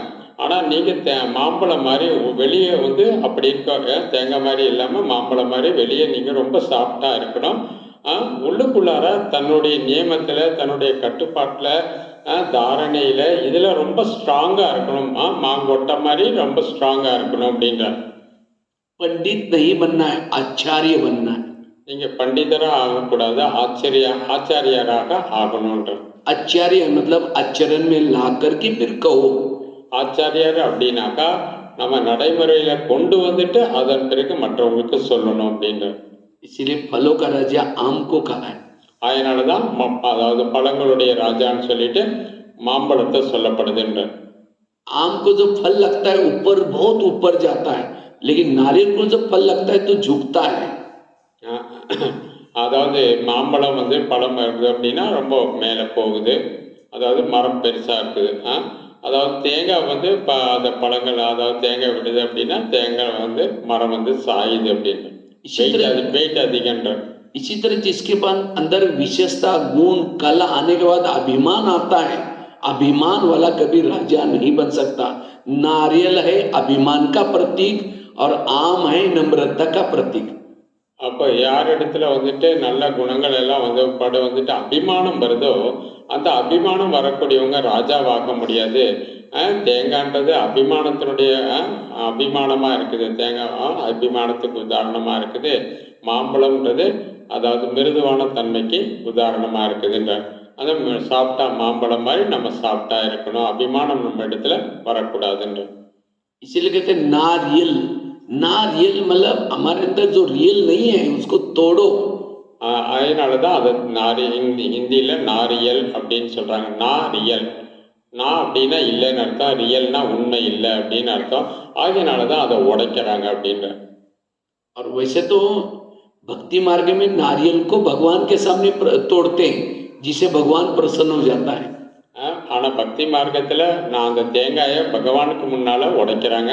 ஆனால் நீங்கள் மாம்பழம் மாதிரி வெளியே வந்து அப்படி இருக்க, தேங்காய் மாதிரி இல்லாமல் மாம்பழம் மாதிரி வெளியே நீங்கள் ரொம்ப சாஃப்டாக இருக்கணும். உள்ளுக்குள்ளார தன்னுடைய நியமத்தில், தன்னுடைய கட்டுப்பாட்டில், தாரணையில், இதில் ரொம்ப ஸ்ட்ராங்காக இருக்கணும். மாங்கொட்டை மாதிரி ரொம்ப ஸ்ட்ராங்காக இருக்கணும் அப்படின்றார். पंडित नहीं बनना है, आचार्य बनना है. நீங்கள் பண்டிதராக ஆகக்கூடாது, ஆச்சாரியராக ஆகணுன்றார். आचार्य मतलब आचरण में ला करके फिर कहो. ஆச்சாரியர் அப்படின்னாக்கா நம்ம நடைமுறையில கொண்டு வந்துட்டு அதன் பிறகு மற்றவங்களுக்கு சொல்லணும் அப்படின்றார். इसीलिए फलों का राजा आम को कहा है. அதனாலதான் அதாவது பழங்களுடைய ராஜான்னு சொல்லிட்டு மாம்பழத்தை சொல்லப்படுதுன்றார். आम को जब फल लगता है ऊपर, बहुत ऊपर जाता है, लेकिन नारियल को जब फल लगता है तो झुकता है. அதாவது மாம்பழம் வந்து பழம் இருக்குது அப்படின்னா ரொம்ப மேலே போகுது, அதாவது மரம் பெருசா இருக்குது. அதாவது தேங்காய் வந்து அந்த பழங்கள், அதாவது தேங்காய் விடுது அப்படின்னா தேங்காய் வந்து மரம் வந்து சாயுது அப்படின்னு வெயிட் அதிகன்ற. इसी तरह जिसके पास अंदर विशेषता, गुण, कला आने के बाद अभिमान आता है, अभिमान वाला कभी राजा नहीं बन सकता. नारियल है अभिमान का प्रतीक और आम है नम्रता का प्रतीक. அப்போ யார் இடத்துல வந்துட்டு நல்ல குணங்கள் எல்லாம் வந்துட்டு அபிமானம் வருதோ, அந்த அபிமானம் வரக்கூடியவங்க ராஜாவாக முடியாது. தேங்காய்ன்றது அபிமானத்தினுடைய அபிமானமாக இருக்குது, தேங்காய் அபிமானத்துக்கு உதாரணமாக இருக்குது. மாம்பழம்ன்றது அதாவது மிருதுவான தன்மைக்கு உதாரணமாக இருக்குதுன்றார். அந்த சாப்பிட்டா மாம்பழம் மாதிரி நம்ம சாப்பிட்டா இருக்கணும், அபிமானம் நம்ம இடத்துல வரக்கூடாதுன்ற. इसीलिए कहते हैं नारियल. नारियल मतलब हमारे अंदर जो रियल नहीं है उसको तोड़ो. அதனால தான் அதை ஹிந்தியில் நாரியல் அப்படின்னு சொல்கிறாங்க. நாரியல், நான் அப்படின்னா இல்லைன்னு அர்த்தம், ரியல்னா உண்மை இல்லை அப்படின்னு அர்த்தம். ஆகையினால தான் அதை உடைக்கிறாங்க அப்படின்ற. और वैसे तो भक्ति मार्ग में नारियल को भगवान के सामने तोड़ते हैं, जिसे भगवान प्रसन्न हो जाता है. ஆனால் பக்தி மார்க்கத்தில் நான் அந்த தேங்காயை பகவானுக்கு முன்னால் உடைக்கிறாங்க,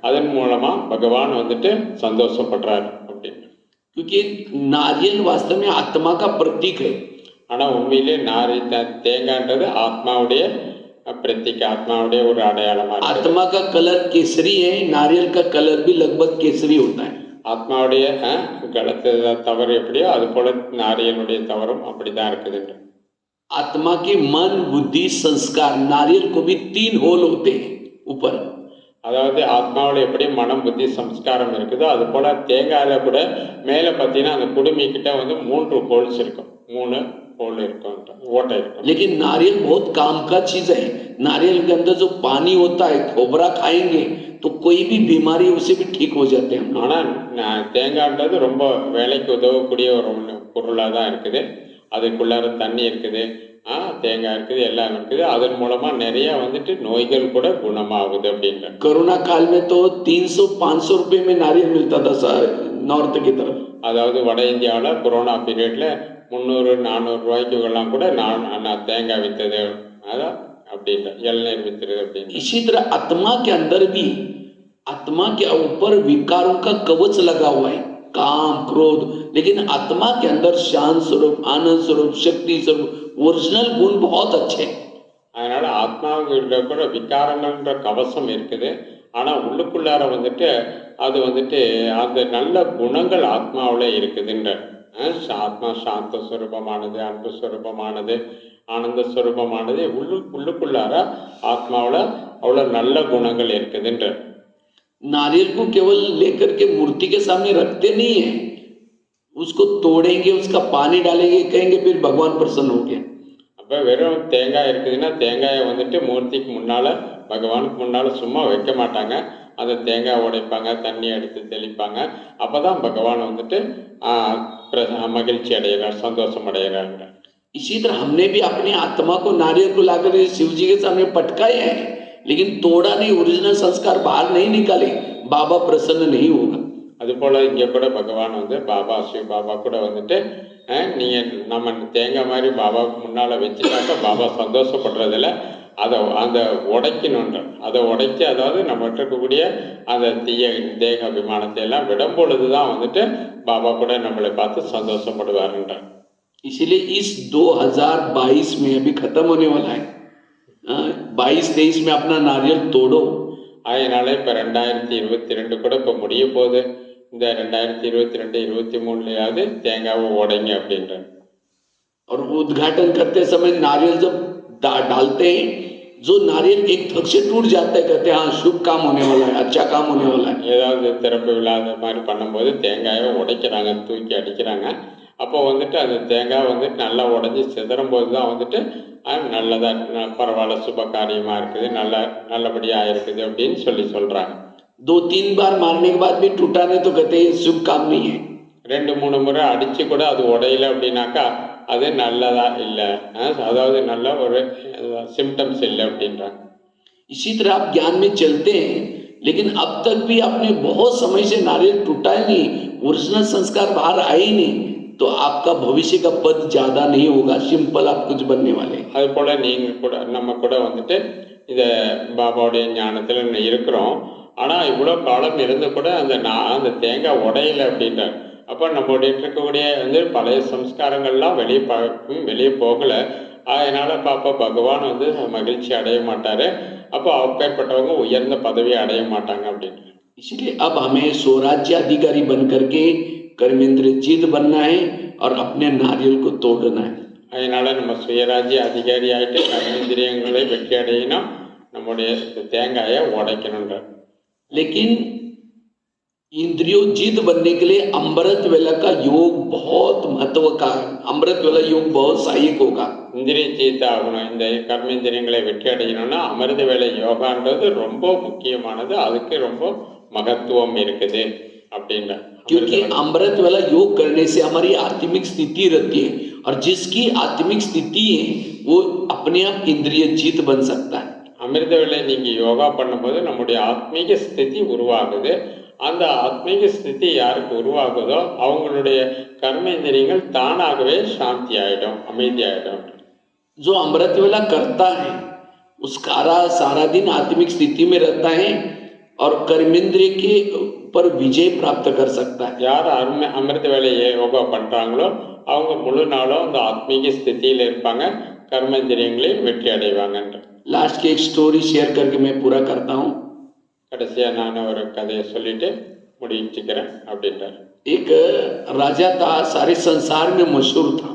அதன் மூலமாக பகவான் வந்துட்டு சந்தோஷப்படுறாரு அப்படின்னு. क्योंकि नारियल वास्तव में आत्मा का प्रतीक है. ஆனால் உண்மையிலே தேங்காய்ன்றது ஆத்மாவுடைய प्रतीक, आत्माவுடைய ஒரு அடையாளமாக. आत्मा का कलर केसरी है, नारियल का कलर भी लगभग केसरी होता है. ஆத்மாவுடைய கலத்து தவறு எப்படியோ அது போல நாரியலுடைய தவறும் அப்படிதான் இருக்குதுன்ற. आत्मा के मन, बुद्धि, संस्कार, नारियल को भी 3 होल होते हैं ऊपर. அதாவது ஆத்மாவில் எப்படி மனம், புத்தி, சம்ஸ்காரம் இருக்குதோ அது போல தேங்காயில கூட மேலே பார்த்தீங்கன்னா அந்த குடுமிக்கிட்ட 3 ஹோல்ஸ் இருக்கும், 3 होल இருக்கும், ஓட்டை இருக்கும். लेकिन नारियल बहुत काम का चीज है. नारियल के अंदर जो पानी होता है, खोबरा खाएंगे तो कोई भी बीमारी उसे भी ठीक हो जाते हैं. ஆனால் தேங்காய்ன்றது ரொம்ப வேலைக்கு உதவக்கூடிய ஒரு பொருளாக தான் இருக்குது. அதுக்குள்ளார தண்ணி இருக்குது, தேங்காய் இருக்குது, எல்லாம் இருக்குது. அதன் மூலமா நிறைய வந்துட்டு நோய்கள் கூட குணமாகுது அப்படின்ற. कोरोना काल में तो 300-500 रुपए में नारियल मिलता था नॉर्थ की तरफ. அதாவது வட இந்தியாவில் கொரோனா பீரியட்ல 300-400 ரூபாய்க்குலாம் கூட நான் தேங்காய் வித்தது, அதான் அப்படின்ற இளநீர் வித்துறது அப்படின்னு. इसी तरह आत्मा के अंदर भी, आत्मा के ऊपर विकारों का कवच लगा हुआ है, काम, क्रोध, लेकिन आत्मा के अंदर शांत स्वरूप, आनंद स्वरूप, शक्ति स्वरूप, ओरिजिनल गुण बहुत अच्छे. அதனால ஆத்மாவுக்குள்ள கூட விகாரங்கள்ன்ற கவசம் இருக்குது. ஆனால் உள்ளுக்குள்ளார வந்துட்டு அது வந்துட்டு அந்த நல்ல குணங்கள் ஆத்மாவில் இருக்குதுன்ற. ஆத்மா சாந்த ஸ்வரூபமானது, அன்பு ஸ்வரூபமானது, ஆனந்த ஸ்வரூபமானது. உள்ளுக்குள்ளார ஆத்மாவில் அவ்வளோ நல்ல குணங்கள் இருக்குதுன்ற. नारियल को केवल लेकर के मूर्ति के सामने रखते नहीं है, उसको तोड़ेंगे, उसका पानी डालेंगे, कहेंगे फिर भगवान प्रसन्न हो गया. அப்போ வெறும் தேங்காய் இருக்குதுன்னா தேங்காயை வந்துட்டு மூர்த்திக்கு முன்னால், பகவானுக்கு முன்னால் சும்மா வைக்க மாட்டாங்க. அந்த தேங்காய் உடைப்பாங்க, தண்ணி எடுத்து தெளிப்பாங்க. அப்போ தான் பகவான் வந்துட்டு மகிழ்ச்சி அடைகிறார், சந்தோஷம் அடைகிறாங்க. इसी तरह हमने भी अपनी आत्मा को नारियल को लाकर शिव जी के सामने पटकाए हैं, लेकिन तोड़ा नहीं, ओरिजिनल संस्कार बाहर नहीं निकाले, बाबा प्रसन्न नहीं होगा. அதுபோல் இங்கே கூட பகவான் வந்து பாபா, சிவ பாபா கூட வந்துட்டு நீங்கள் நம்ம தேங்காய் மாதிரி பாபாவுக்கு முன்னால் வச்சுட்டாக்க பாபா சந்தோஷப்படுறதில்ல. அதை அந்த உடைக்கணுன்ற, அதை உடைக்க, அதாவது நம்மகிட்ட இருக்கக்கூடிய அந்த தீய தேக அபிமானத்தை எல்லாம் விடும் பொழுது தான் வந்துட்டு பாபா கூட நம்மளை பார்த்து சந்தோஷப்படுவாருன்ற. इसीलिए इस 2022 में अभी खत्म होने वाला है, 22-23 में अपना नारियल तोड़ो. அதனால இப்போ 2022 கூட இப்போ முடிய போகுது. இந்த 2022-23 தேங்காவை உடைங்க அப்படின்ற. और उद्घाटन करते समय नारियल जब डालते हैं, जो नारियल एक थक से टूट जाता है, कहते हैं हाँ शुभ काम होने वाला है, अच्छा काम होने वाला है. ஏதாவது திறப்பு விழாத மாதிரி பண்ணும்போது தேங்காயை உடைக்கிறாங்க, தூக்கி அடிக்கிறாங்க. அப்போ வந்துட்டு அந்த தேங்காய் வந்துட்டு நல்லா உடஞ்சி சிதறும் போது தான் வந்துட்டு நல்லதாக, பரவாயில்ல, சுப காரியமாக இருக்குது, நல்லபடியாக இருக்குது அப்படின்னு சொல்கிறாங்க. 2-3 बार मारने के बाद भी टूटा नहीं तो कहते हैं शुभ काम नहीं है. 2-3 முறை அடித்து கூட அது உடையல அப்படின்னாக்கா அது நல்லதா இல்லை, அதாவது நல்ல ஒரு சிம்டம்ஸ் இல்லை அப்படின்றாங்க. इसी तरह आप ज्ञान में चलते हैं, लेकिन अब तक भी आपने बहुत समय से नारियल टूटा ही नहीं, ओरिजिनल संस्कार बाहर आए नहीं, तो आपका भविष्य का पद ज्यादा नहीं होगा, सिंपल आप कुछ बनने वाले. அது போல நீங்கள் கூட நம்ம கூட வந்துட்டு இதை பாபாவுடைய ஞானத்தில் இருக்கிறோம். ஆனால் இவ்வளோ காலம் இருந்து கூட அந்த தேங்காய் உடையல அப்படின்றார். அப்போ நம்மளுடைய இருக்கக்கூடிய வந்து பழைய சம்ஸ்காரங்கள்லாம் வெளியே போகலை. அதனால் பாப்பா பகவான் வந்து மகிழ்ச்சி அடைய மாட்டார். அப்போ அப்பேற்பட்டவங்க உயர்ந்த பதவியை அடைய மாட்டாங்க அப்படின்னு. इसलिए अब हमें स्वराज्य अधिकारी बन करके कर्मेंद्र जीत बनना है और अपने नारियल को तोड़ना है. அதனால நம்ம சுயராஜ்ய அதிகாரி ஆகிட்டு கர்மேந்திரியங்களை வெற்றி அடையினோம், நம்முடைய தேங்காயை உடைக்கணுன்ற. लेकिन इंद्रियों जीत बनने के लिए अमृत वेला का योग बहुत महत्व का है. अमृत वेला योग बहुत सहायक होगा. இந்திரிய ஜீத் ஆகணும், இந்த கர்மேந்திரியங்களை வெற்றி அடையணும்னா அமிர்த வேலை யோகான்றது ரொம்ப முக்கியமானது, அதுக்கு ரொம்ப மகத்துவம் இருக்குது அப்படின்ற. क्योंकि अमृत वाला योग करने से हमारी आत्मिक स्थिति रहती है, और जिसकी आत्मिक स्थिति है वो अपने आप इंद्रिय जीत बन सकता है. அமிர்த வேலை நீங்கள் யோகா பண்ணும்போது நம்முடைய ஆத்மீக ஸ்திதி உருவாகுது. அந்த ஆத்மீக ஸ்திதி யாருக்கு உருவாகுதோ அவங்களுடைய கர்மேந்திரியங்கள் தானாகவே சாந்தி ஆகிடும், அமைதி ஆகிடும். जो अमृत वेला करता है उसका सारा दिन आत्मिक स्थिति में रहता है और कर्मेंद्रिय के पर विजय प्राप्त कर सकता है. யார் அமிர்த வேலையை யோகா பண்ணுறாங்களோ அவங்க முழு நாளும் அந்த ஆத்மீக ஸ்திதியில் இருப்பாங்க, கர்மேந்திரியங்களையும் வெற்றி அடைவாங்கன்ற. लास्ट की एक स्टोरी शेयर करके मैं पूरा करता हूँ. கடைசியாக நான் ஒரு கதையை சொல்லிட்டு முடிச்சுக்கிறேன் அப்படின்றார். एक राजा था, सारे संसार में मशहूर था.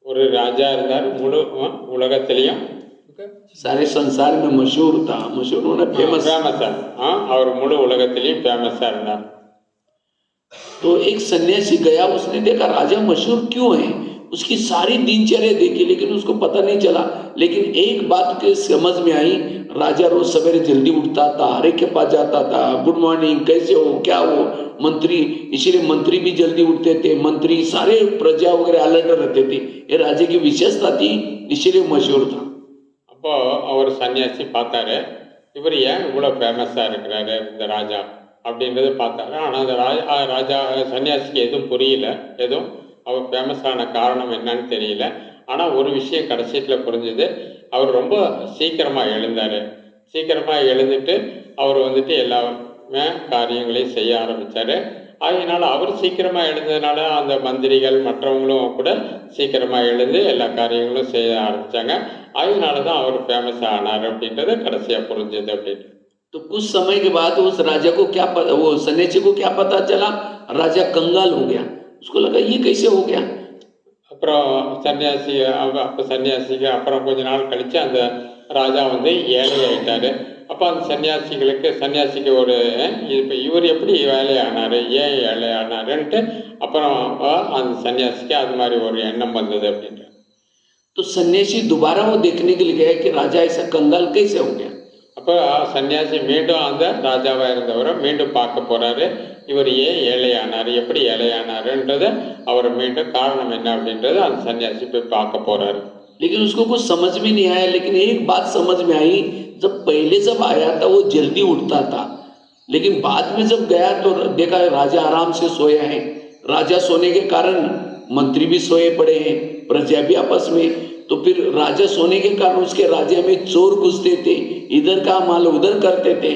ஒரு ராஜா இருந்தார், முழு உலகத்திலையும் सारे संसार में मशहूर था. मशहूर होना फेमस. அவர் முழு உலகத்திலையும் ஃபேமஸா இருந்தார். तो एक सन्यासी गया, उसने देखा राजा मशहूर क्यों है, उसकी सारी दिनचर्या देखी लेकिन उसको पता नहीं चला. लेकिन एक बात के समझ में आई, राजा रोज सवेरे जल्दी उठता था, हर एक के पास जाता था, गुड मॉर्निंग, कैसे हो, क्या हो. मंत्री, इसीलिए मंत्री भी जल्दी उठते थे, मंत्री सारे प्रजा वगैरह अलर्ट रहते थे. ये राजा की विशेषता थी, इसीलिए मशहूर था. அப்போ அவர் சன்னியாசி பார்த்தாரு, இவர் ஏன் இவ்வளோ ஃபேமஸாக இருக்கிறாரு இந்த ராஜா அப்படின்றது பார்த்தாரு. ஆனால் அந்த ராஜா சன்னியாசிக்கு எதுவும் புரியல, எதுவும் அவர் ஃபேமஸான காரணம் என்னன்னு தெரியல. ஆனால் ஒரு விஷயம் கடைசியில் புரிஞ்சுது, அவர் ரொம்ப சீக்கிரமாக எழுந்தார். சீக்கிரமாக எழுந்துட்டு அவர் வந்துட்டு எல்லா காரியங்களையும் செய்ய ஆரம்பித்தார். அதனால் அவர் சீக்கிரமாக எழுந்ததுனால அந்த மந்திரிகள் மற்றவங்களும் கூட சீக்கிரமாக எழுந்து எல்லா காரியங்களும் செய்ய ஆரம்பித்தாங்க. அதனால தான் அவர் ஃபேமஸ் ஆனார் அப்படின்றத கடைசியாக புரிஞ்சுது அப்படின்னு. तो कुछ समय के बाद उस राजा को क्या पता, वो सन्यासी को क्या पता चला, राजा कंगाल हो गया। उसको लगा ये कैसे हो गया। அப்புறம் சன்னியாசி அப்போ சன்னியாசிக்கு அப்புறம் கொஞ்ச நாள் கழித்து அந்த ராஜா வந்து ஏழை ஆயிட்டாரு. அப்போ அந்த சன்னியாசிக்கு ஒரு இப்போ இவர் எப்படி வேலையானார், ஏன் ஏழை ஆனாருன்ட்டு அப்புறம் அந்த சன்னியாசிக்கு அது மாதிரி ஒரு எண்ணம் வந்தது அப்படின்ட்டு. तो सन्यासी दोबारा वो देखने के लिए गया कि राजा ऐसा कंगाल कैसे हो गया। அப்போ சன்னியாசி மீண்டும் அந்த ராஜாவாக இருந்தவரை மீண்டும் பார்க்க போறாரு. இவர் ஏன் ஏழையானார், எப்படி ஏழையானாருன்றத அவர் மீண்டும் காரணம் என்ன அப்படின்றத அந்த சன்னியாசி போய் பார்க்க போறாரு. लेकिन उसको कुछ समझ में नहीं आया। लेकिन एक बात समझ में आई, जब पहले जब आया था वो जल्दी उठता था, लेकिन बाद में जब गया तो देखा राजा आराम से सोया है। राजा सोने के कारण मंत्री भी सोए पड़े हैं, प्रजा भी आपस में। तो फिर राजा सोने के कारण उसके राज्य में चोर घुसते थे, इधर का माल उधर करते थे।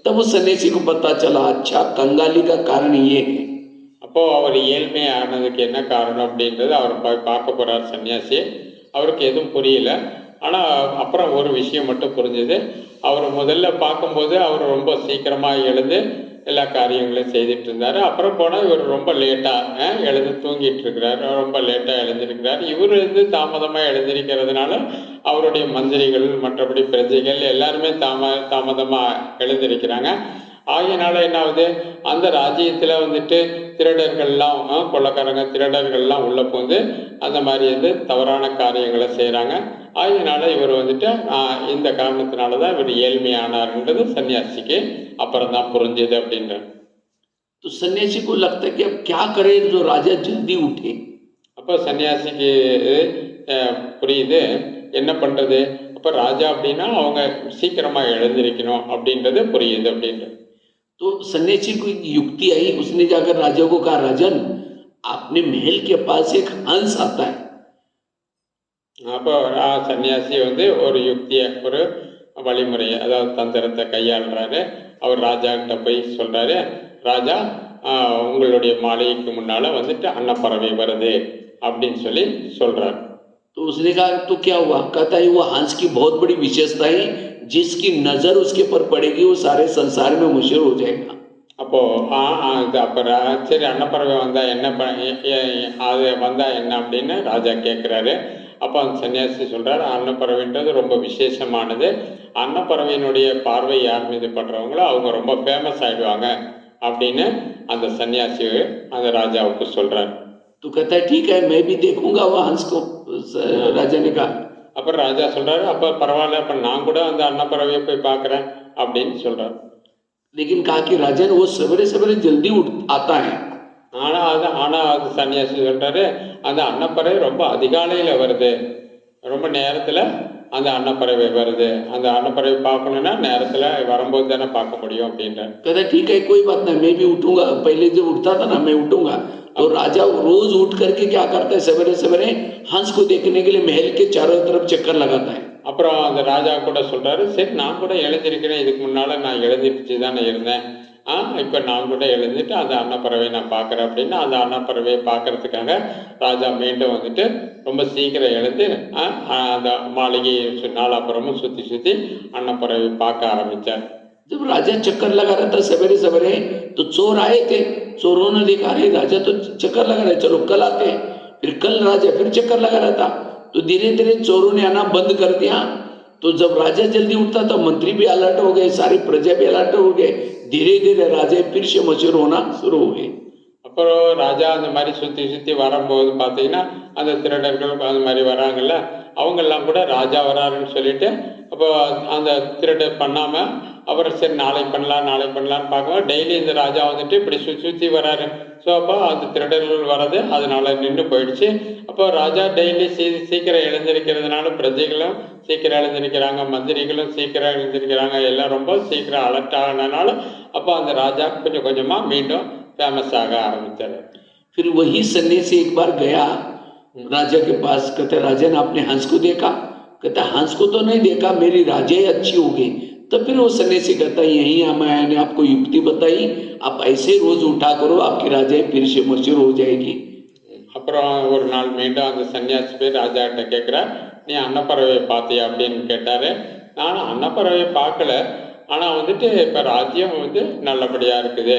तब उस सन्यासी को पता चला, अच्छा कंगाली का कारण ये है। அப்போ அவர் ஏழ்மை ஆனதுக்கு என்ன காரணம் அப்படின்றது அவர் பார்க்க போறார் சன்னியாசி. அவருக்கு எதுவும் புரியல. ஆனால் அப்புறம் ஒரு விஷயம் மட்டும் புரிஞ்சுது. அவர் முதல்ல பார்க்கும்போது அவர் ரொம்ப சீக்கிரமாக எழுந்து எல்லா காரியங்களையும் செய்துட்டு இருந்தார். அப்புறம் போனால் இவர் ரொம்ப லேட்டாக எழுந்து தூங்கிட்டு இருக்கிறார், ரொம்ப லேட்டாக எழுந்திருக்கிறார். இவர் வந்து தாமதமாக எழுந்திருக்கிறதுனால அவருடைய மந்திரிகள் மற்றபடி பிரஜைகள் எல்லாருமே தாமதமாக எழுந்திருக்கிறாங்க. ஆகையினால என்ன ஆகுது, அந்த ராஜ்யத்தில் வந்துட்டு திருடர்கள்லாம் கொள்ளக்காரங்க திருடர்கள்லாம் உள்ள போந்து அந்த மாதிரி வந்து தவறான காரியங்களை செய்கிறாங்க. ஆகையினால இவர் வந்துட்டு இந்த காரணத்தினால தான் இவர் ஏழ்மையானார்ன்றது சன்னியாசிக்கு அப்புறம் தான் புரிஞ்சுது அப்படின்ற. तो सन्यासी को लगता है कि अब क्या करे जो राजा जल्दी उठे। அப்போ சன்னியாசிக்கு புரியுது என்ன பண்ணுறது. அப்போ ராஜா அப்படின்னா அவங்க சீக்கிரமாக எழுந்திருக்கணும் அப்படின்றது புரியுது அப்படின்றது. तो सन्यासी को एक युक्ति आई। उसने जाकर राजा को कहा, राजन अपने महल के पास एक हंस आता है। அப்போ சன்னியாசி வந்து ஒரு யுக்தியை ஒரு வழிமுறையை அதாவது தந்திரத்தை கையாளுறாரு. அவர் ராஜா கிட்ட போய் சொல்றாரு, ராஜா உங்களுடைய மாளிகைக்கு முன்னால வந்துட்டு அன்னப்பறவை வருது அப்படின்னு சொல்லி சொல்றாரு. तो उसने कहा तो क्या हुआ। कहता है वो हंस की बहुत बड़ी विशेषता है, जिसकी नजर उसके पर पड़ेगी वो सारे संसार में मशहूर हो जाएगा। அப்போ அப்புறம் சரி அன்னப்பறவை வந்தா என்ன அது வந்தா என்ன அப்படின்னு ராஜா கேட்குறாரு. அப்போ அந்த சன்னியாசி சொல்றாரு, அன்னப்பறவைன்றது ரொம்ப விசேஷமானது. அன்னப்பறவையினுடைய பார்வை யார் மீது படுறவங்களோ அவங்க ரொம்ப ஃபேமஸ் ஆயிடுவாங்க அப்படின்னு அந்த சன்னியாசி அந்த ராஜாவுக்கு சொல்றாரு. तो कहता है ठीक है मैं भी देखूंगा वो हंस को। राजा ने कहा। அப்புறம் ராஜா சொல்றாரு, அப்போ பரவாயில்ல, அப்போ நான் கூட அந்த அன்னப்பறவையை போய் பார்க்குறேன் அப்படின்னு சொல்றாரு. लेकिन कहा कि राजन वो सवेरे सवेरे जल्दी उठ आता है। ஆனால் அது சன்னியாசி சொல்றாரு, அந்த அன்னப்பறவை ரொம்ப அதிகாலையில் வருது, ரொம்ப நேரத்தில் அந்த அன்னப்பறவை வருது. அந்த அன்னப்பறவை பார்க்கணுன்னா நேரத்தில் வரும்போது தானே பார்க்க முடியும் அப்படின்றார். कहता ठीक है कोई बात नहीं मैं भी उठूंगा। पहले जब उठता था ना मैं उठूंगा। तो राजा रोज उठ करके क्या करता है, सवेरे सवेरे हंस को देखने के लिए महल के चारों तरफ चक्कर लगाता है। அப்புறம் அந்த ராஜா கூட சொல்றாரு, சரி நான் கூட எழுந்திருக்கிறேன், இதுக்கு முன்னால நான் எழுந்திருச்சு தானே இருந்தேன், இப்போ நான் கூட எழுந்துட்டு அந்த அன்னப்பறவை நான் பார்க்குறேன் அப்படின்னு அந்த அன்னப்பறவையை பார்க்கறதுக்காக ராஜா மீண்டும் வந்துட்டு ரொம்ப சீக்கிரம் எழுந்து அந்த மாளிகையை நாலாப்புறமும் சுற்றி சுற்றி அன்னப்பறவை பார்க்க ஆரம்பித்தார். जब राजा चक्कर लगा रहा था सवेरे सवेरे तो चोर आए थे। चोरों ने देखा अरे राजा तो चक्कर लगा रहे, चलो कल आते हैं। फिर कल राजा फिर चक्कर लगा रहा था। तो धीरे धीरे चोरों ने आना बंद कर दिया। तो जब राजा जल्दी उठता तो मंत्री भी अलर्ट हो गए, सारी प्रजा भी अलर्ट हो गए। धीरे धीरे राजा फिर से मशहूर होना शुरू हो गए। அப்புறம் ராஜா அந்த மாதிரி சுற்றி சுற்றி வரும்போது பார்த்தீங்கன்னா அந்த திருடர்கள் அந்த மாதிரி வராங்கல்ல, அவங்கெல்லாம் கூட ராஜா வராருன்னு சொல்லிட்டு அப்போ அந்த திருட பண்ணாமல் அப்புறம் சரி நாளை பண்ணலான்னு பார்க்கும்போது டெய்லி இந்த ராஜா வந்துட்டு இப்படி சுற்றி வராரு. ஸோ அப்போ அந்த திருடர்கள் வர்றது அதனால நின்று போயிடுச்சு. அப்போ ராஜா டெய்லி சீக்கிரம் எழுந்திருக்கிறதுனால பிரஜைகளும் சீக்கிரம் எழுந்திருக்கிறாங்க, மந்திரிகளும் சீக்கிரம் எழுந்திருக்கிறாங்க, எல்லாம் ரொம்ப சீக்கிரம் அலர்ட் ஆனதுனால அப்போ அந்த ராஜா கொஞ்சம் கொஞ்சமாக மீண்டும் ஃபேமஸ் ஆக ஆரம்பித்தார். फिर वही सन्यासी एक बार गया राजा के पास। कहते राजा ने अपने हंस को देखा। कहता हंस को तो नहीं देखा, मेरी राजाई अच्छी हो गई। तो फिर वो सन्यासी कहता यही मैंने आपको युक्ति बताई, आप ऐसे रोज उठा करो, आपकी राजाई फिर से मशहूर हो जाएगी। அப்புறம் ஒரு நாள் மீண்டும் அந்த சன்னியாசி போய் ராஜா கிட்ட கேட்குறார், நீ அன்னப்பறவையை பார்த்தியா அப்படின்னு கேட்டார். நானும் அன்னப்பறவையை பார்க்கல, ஆனால் வந்துட்டு இப்போ ராஜ்யம் வந்து நல்லபடியாக இருக்குது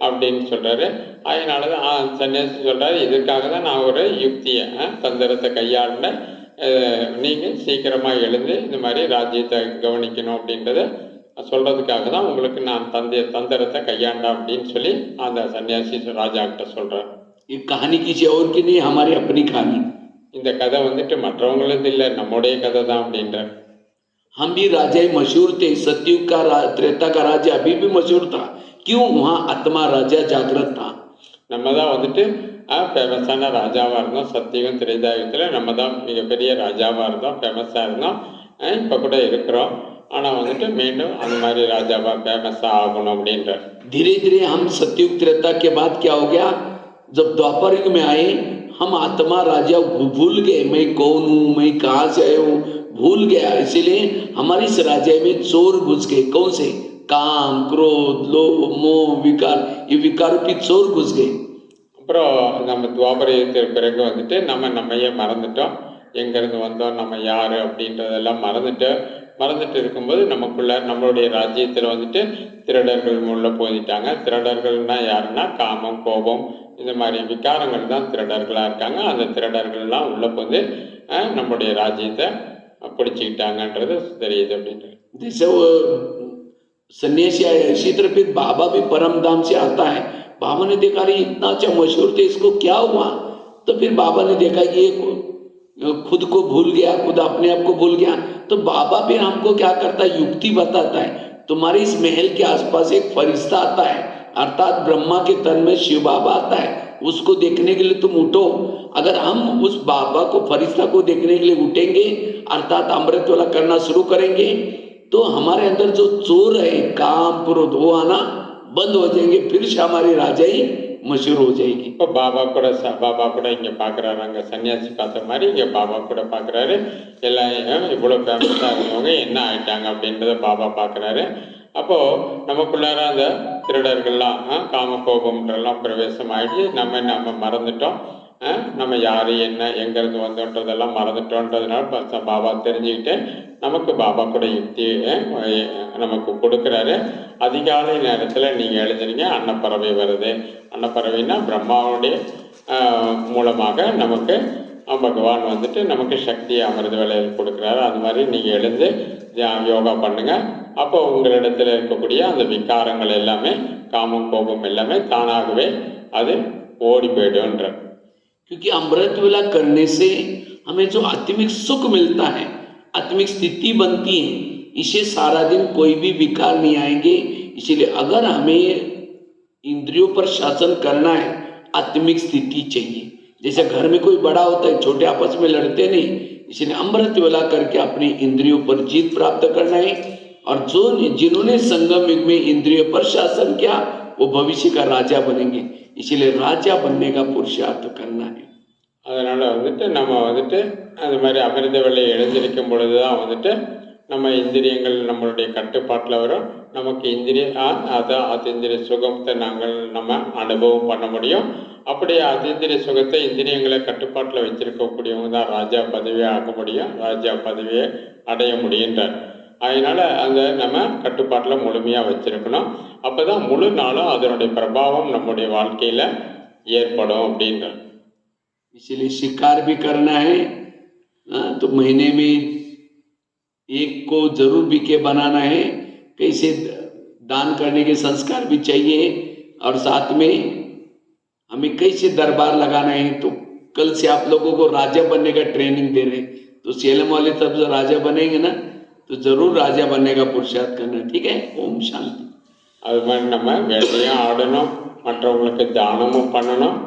அப்படின்னு சொல்கிறாரு. அதனால தான் சன்னியாசி சொல்கிறாரு, இதுக்காக தான் நான் ஒரு யுக்தியை தந்திரத்தை கையாண்டேன். நீங்கள் சீக்கிரமாக எழுந்து இந்த மாதிரி ராஜ்யத்தை கவனிக்கணும் அப்படின்றத சொல்கிறதுக்காக தான் உங்களுக்கு நான் தந்திரத்தை கையாண்டேன் அப்படின்னு சொல்லி அந்த சன்னியாசி ராஜா கிட்ட சொல்கிறார். ये कहानी किसी और की नहीं, हमारी अपनी कहानी। இந்த கதை வந்துட்டு மற்றவங்களது இல்லை, நம்முடைய கதை தான் அப்படின்றார். हम भी राजा ही मशहूर थे, सतयुग का त्रेता का राजा अभी भी मशहूर था। क्यों? वहाँ आत्मा राजा जागृत था। நம்ம தான் வந்துட்டு ஃபேமஸான ராஜாவாக இருந்தோம். சத்தியுகம் திரேதாயுகத்தில் நம்ம தான் மிகப்பெரிய ராஜாவாக இருந்தோம், ஃபேமஸாக இருந்தோம். இப்போ கூட இருக்கிறோம். ஆனால் வந்துட்டு மீண்டும் அந்த மாதிரி ராஜாவாக ஃபேமஸாக ஆகணும் அப்படின்றார். धीरे धीरे हम सतयुग त्रेता के बाद क्या हो गया, जब द्वापर युग में आए हम आत्मा राजा भूल गए, मैं कौन हूँ, मैं कहाँ से आया हूँ, भूल गया। इसीलिए हमारे इस राज्य में चोर घुस गए। कौन से? काम, क्रोध, लोभ, मोह, विकार, ये विकारों की चोर घुस गए। அப்புறம் நம்ம துவாபரயுகத்திற்கு பிறகு வந்துட்டு நம்மையே மறந்துட்டோம். எங்கேருந்து வந்தோம், நம்ம யார் அப்படின்றதெல்லாம் மறந்துட்டு இருக்கும்போது நமக்குள்ள நம்மளுடைய ராஜ்யத்தில் வந்துட்டு திருடர்கள் உள்ள போயிட்டாங்க. திருடர்கள்னா யாருன்னா காமம், கோபம், இந்த மாதிரி விகாரங்கள் தான் திருடர்களாக இருக்காங்க. அந்த திருடர்கள்லாம் உள்ள போது நம்முடைய ராஜ்யத்தை பிடிச்சிக்கிட்டாங்கன்றது தெரியுது அப்படின்றது. जैसे वो सन्यासी आया, इसी तरह फिर बाबा भी परम धाम से आता है। बाबा ने देखा अरे इतना अच्छा मशहूर थे, इसको क्या हुआ? तो फिर बाबा ने देखा कि ये खुद को भूल गया, खुद अपने आप को भूल गया। तो बाबा फिर हमको क्या करता है, युक्ति बताता है। तुम्हारे इस महल के आसपास एक फरिश्ता आता है, अर्थात ब्रह्मा के तन में शिव बाबा आता है, उसको देखने के लिए तुम उठो। अगर हम उस बाबा को, फरिश्ता को देखने के लिए उठेंगे, अर्थात अमृत वाला करना शुरू करेंगे, तो हमारे अंदर जो चोर है, काम, क्रोध, वो आना बंद हो जाएंगे। फिर से हमारी राजाई मशहूर हो जाएगी। இப்போ பாபா கூட இங்கே பார்க்குறாரு, அங்கே சன்னியாசி பார்த்த மாதிரி இங்கே பாபா கூட பார்க்குறாரு. எல்லாம் இவ்வளோ ஃபேமஸாக இருந்தவங்க என்ன ஆயிட்டாங்க அப்படின்றத பாபா பார்க்குறாரு. அப்போது நமக்குள்ளார அந்த திருடர்கள்லாம் காம கோபம்ன்றெல்லாம் பிரவேசம் ஆகிடுச்சு. நம்ம மறந்துட்டோம், நம்ம யார் என்ன எங்கேருந்து வந்தோன்றதெல்லாம் மறந்துட்டோன்றதுனால பாபா தெரிஞ்சுக்கிட்டு நமக்கு பாபா கூட யுக்தி நமக்கு கொடுக்குறாரு. அதிகாலை நேரத்தில் நீங்கள் எழுதுறீங்க, அன்னப்பறவை வருது. அன்னப்பறவைன்னா பிரம்மாவுடைய மூலமாக நமக்கு பகவான் வந்துட்டு நமக்கு சக்தியை அமிர்த வேலையில் கொடுக்குறாரு. அது மாதிரி நீங்கள் எழுந்து யோகா பண்ணுங்கள். அப்போ உங்களிடத்தில் இருக்கக்கூடிய அந்த விகாரங்கள் எல்லாமே, காமம் கோபம் எல்லாமே தானாகவே அது ஓடி போய்டுன்ற. क्योंकि अमृत वेला करने से हमें जो आत्मिक सुख मिलता है, आत्मिक स्थिति बनती है, इसे सारा दिन कोई भी विकार नहीं आएंगे। इसीलिए अगर हमें इंद्रियों पर शासन करना है, आत्मिक स्थिति चाहिए। जैसे घर में कोई बड़ा होता है, छोटे आपस में लड़ते नहीं, इसलिए अमृत वेला करके अपनी इंद्रियों पर जीत प्राप्त करना है। और जिन्होंने संगम युग में इंद्रियों पर शासन किया, वो भविष्य का राजा बनेंगे। इसलिए राजा बनने का पुरुषार्थ करना है। அதனால் வந்துட்டு நம்ம வந்துட்டு அது மாதிரி அமிர்த வேலை எழுந்திருக்கும் பொழுது தான் வந்துட்டு நம்ம இந்திரியங்கள் நம்மளுடைய கட்டுப்பாட்டில் வரும். நமக்கு அத்தீந்திரிய சுகத்தை நம்ம அனுபவம் பண்ண முடியும். அப்படியே அத்தீந்திரிய சுகத்தை, இந்திரியங்களை கட்டுப்பாட்டில் வச்சிருக்கக்கூடியவங்க தான் ராஜா பதவியை ஆக முடியும், ராஜா பதவியை அடைய முடியுன்றார். அதனால் அந்த நம்ம கட்டுப்பாட்டில் முழுமையாக வச்சுருக்கணும். அப்போ தான் முழு நாளும் அதனுடைய பிரபாவம் நம்முடைய வாழ்க்கையில் ஏற்படும் அப்படின்றார். इसलिए शिकार भी करना है तो महीने में एक को जरूर बीके बनाना है। कैसे दान करने के संस्कार भी चाहिए, और साथ में हमें कैसे दरबार लगाना है। तो कल से आप लोगों को राजा बनने का ट्रेनिंग दे रहे, तो सेलम वाले सब राजा बनेंगे ना, तो जरूर राजा बनने का पुरुषार्थ करना। ठीक है, ओम शांति। அது மாதிரி நம்ம வேட்டையும் ஆடணும், மற்றவங்களுக்கு தானமும் பண்ணணும்.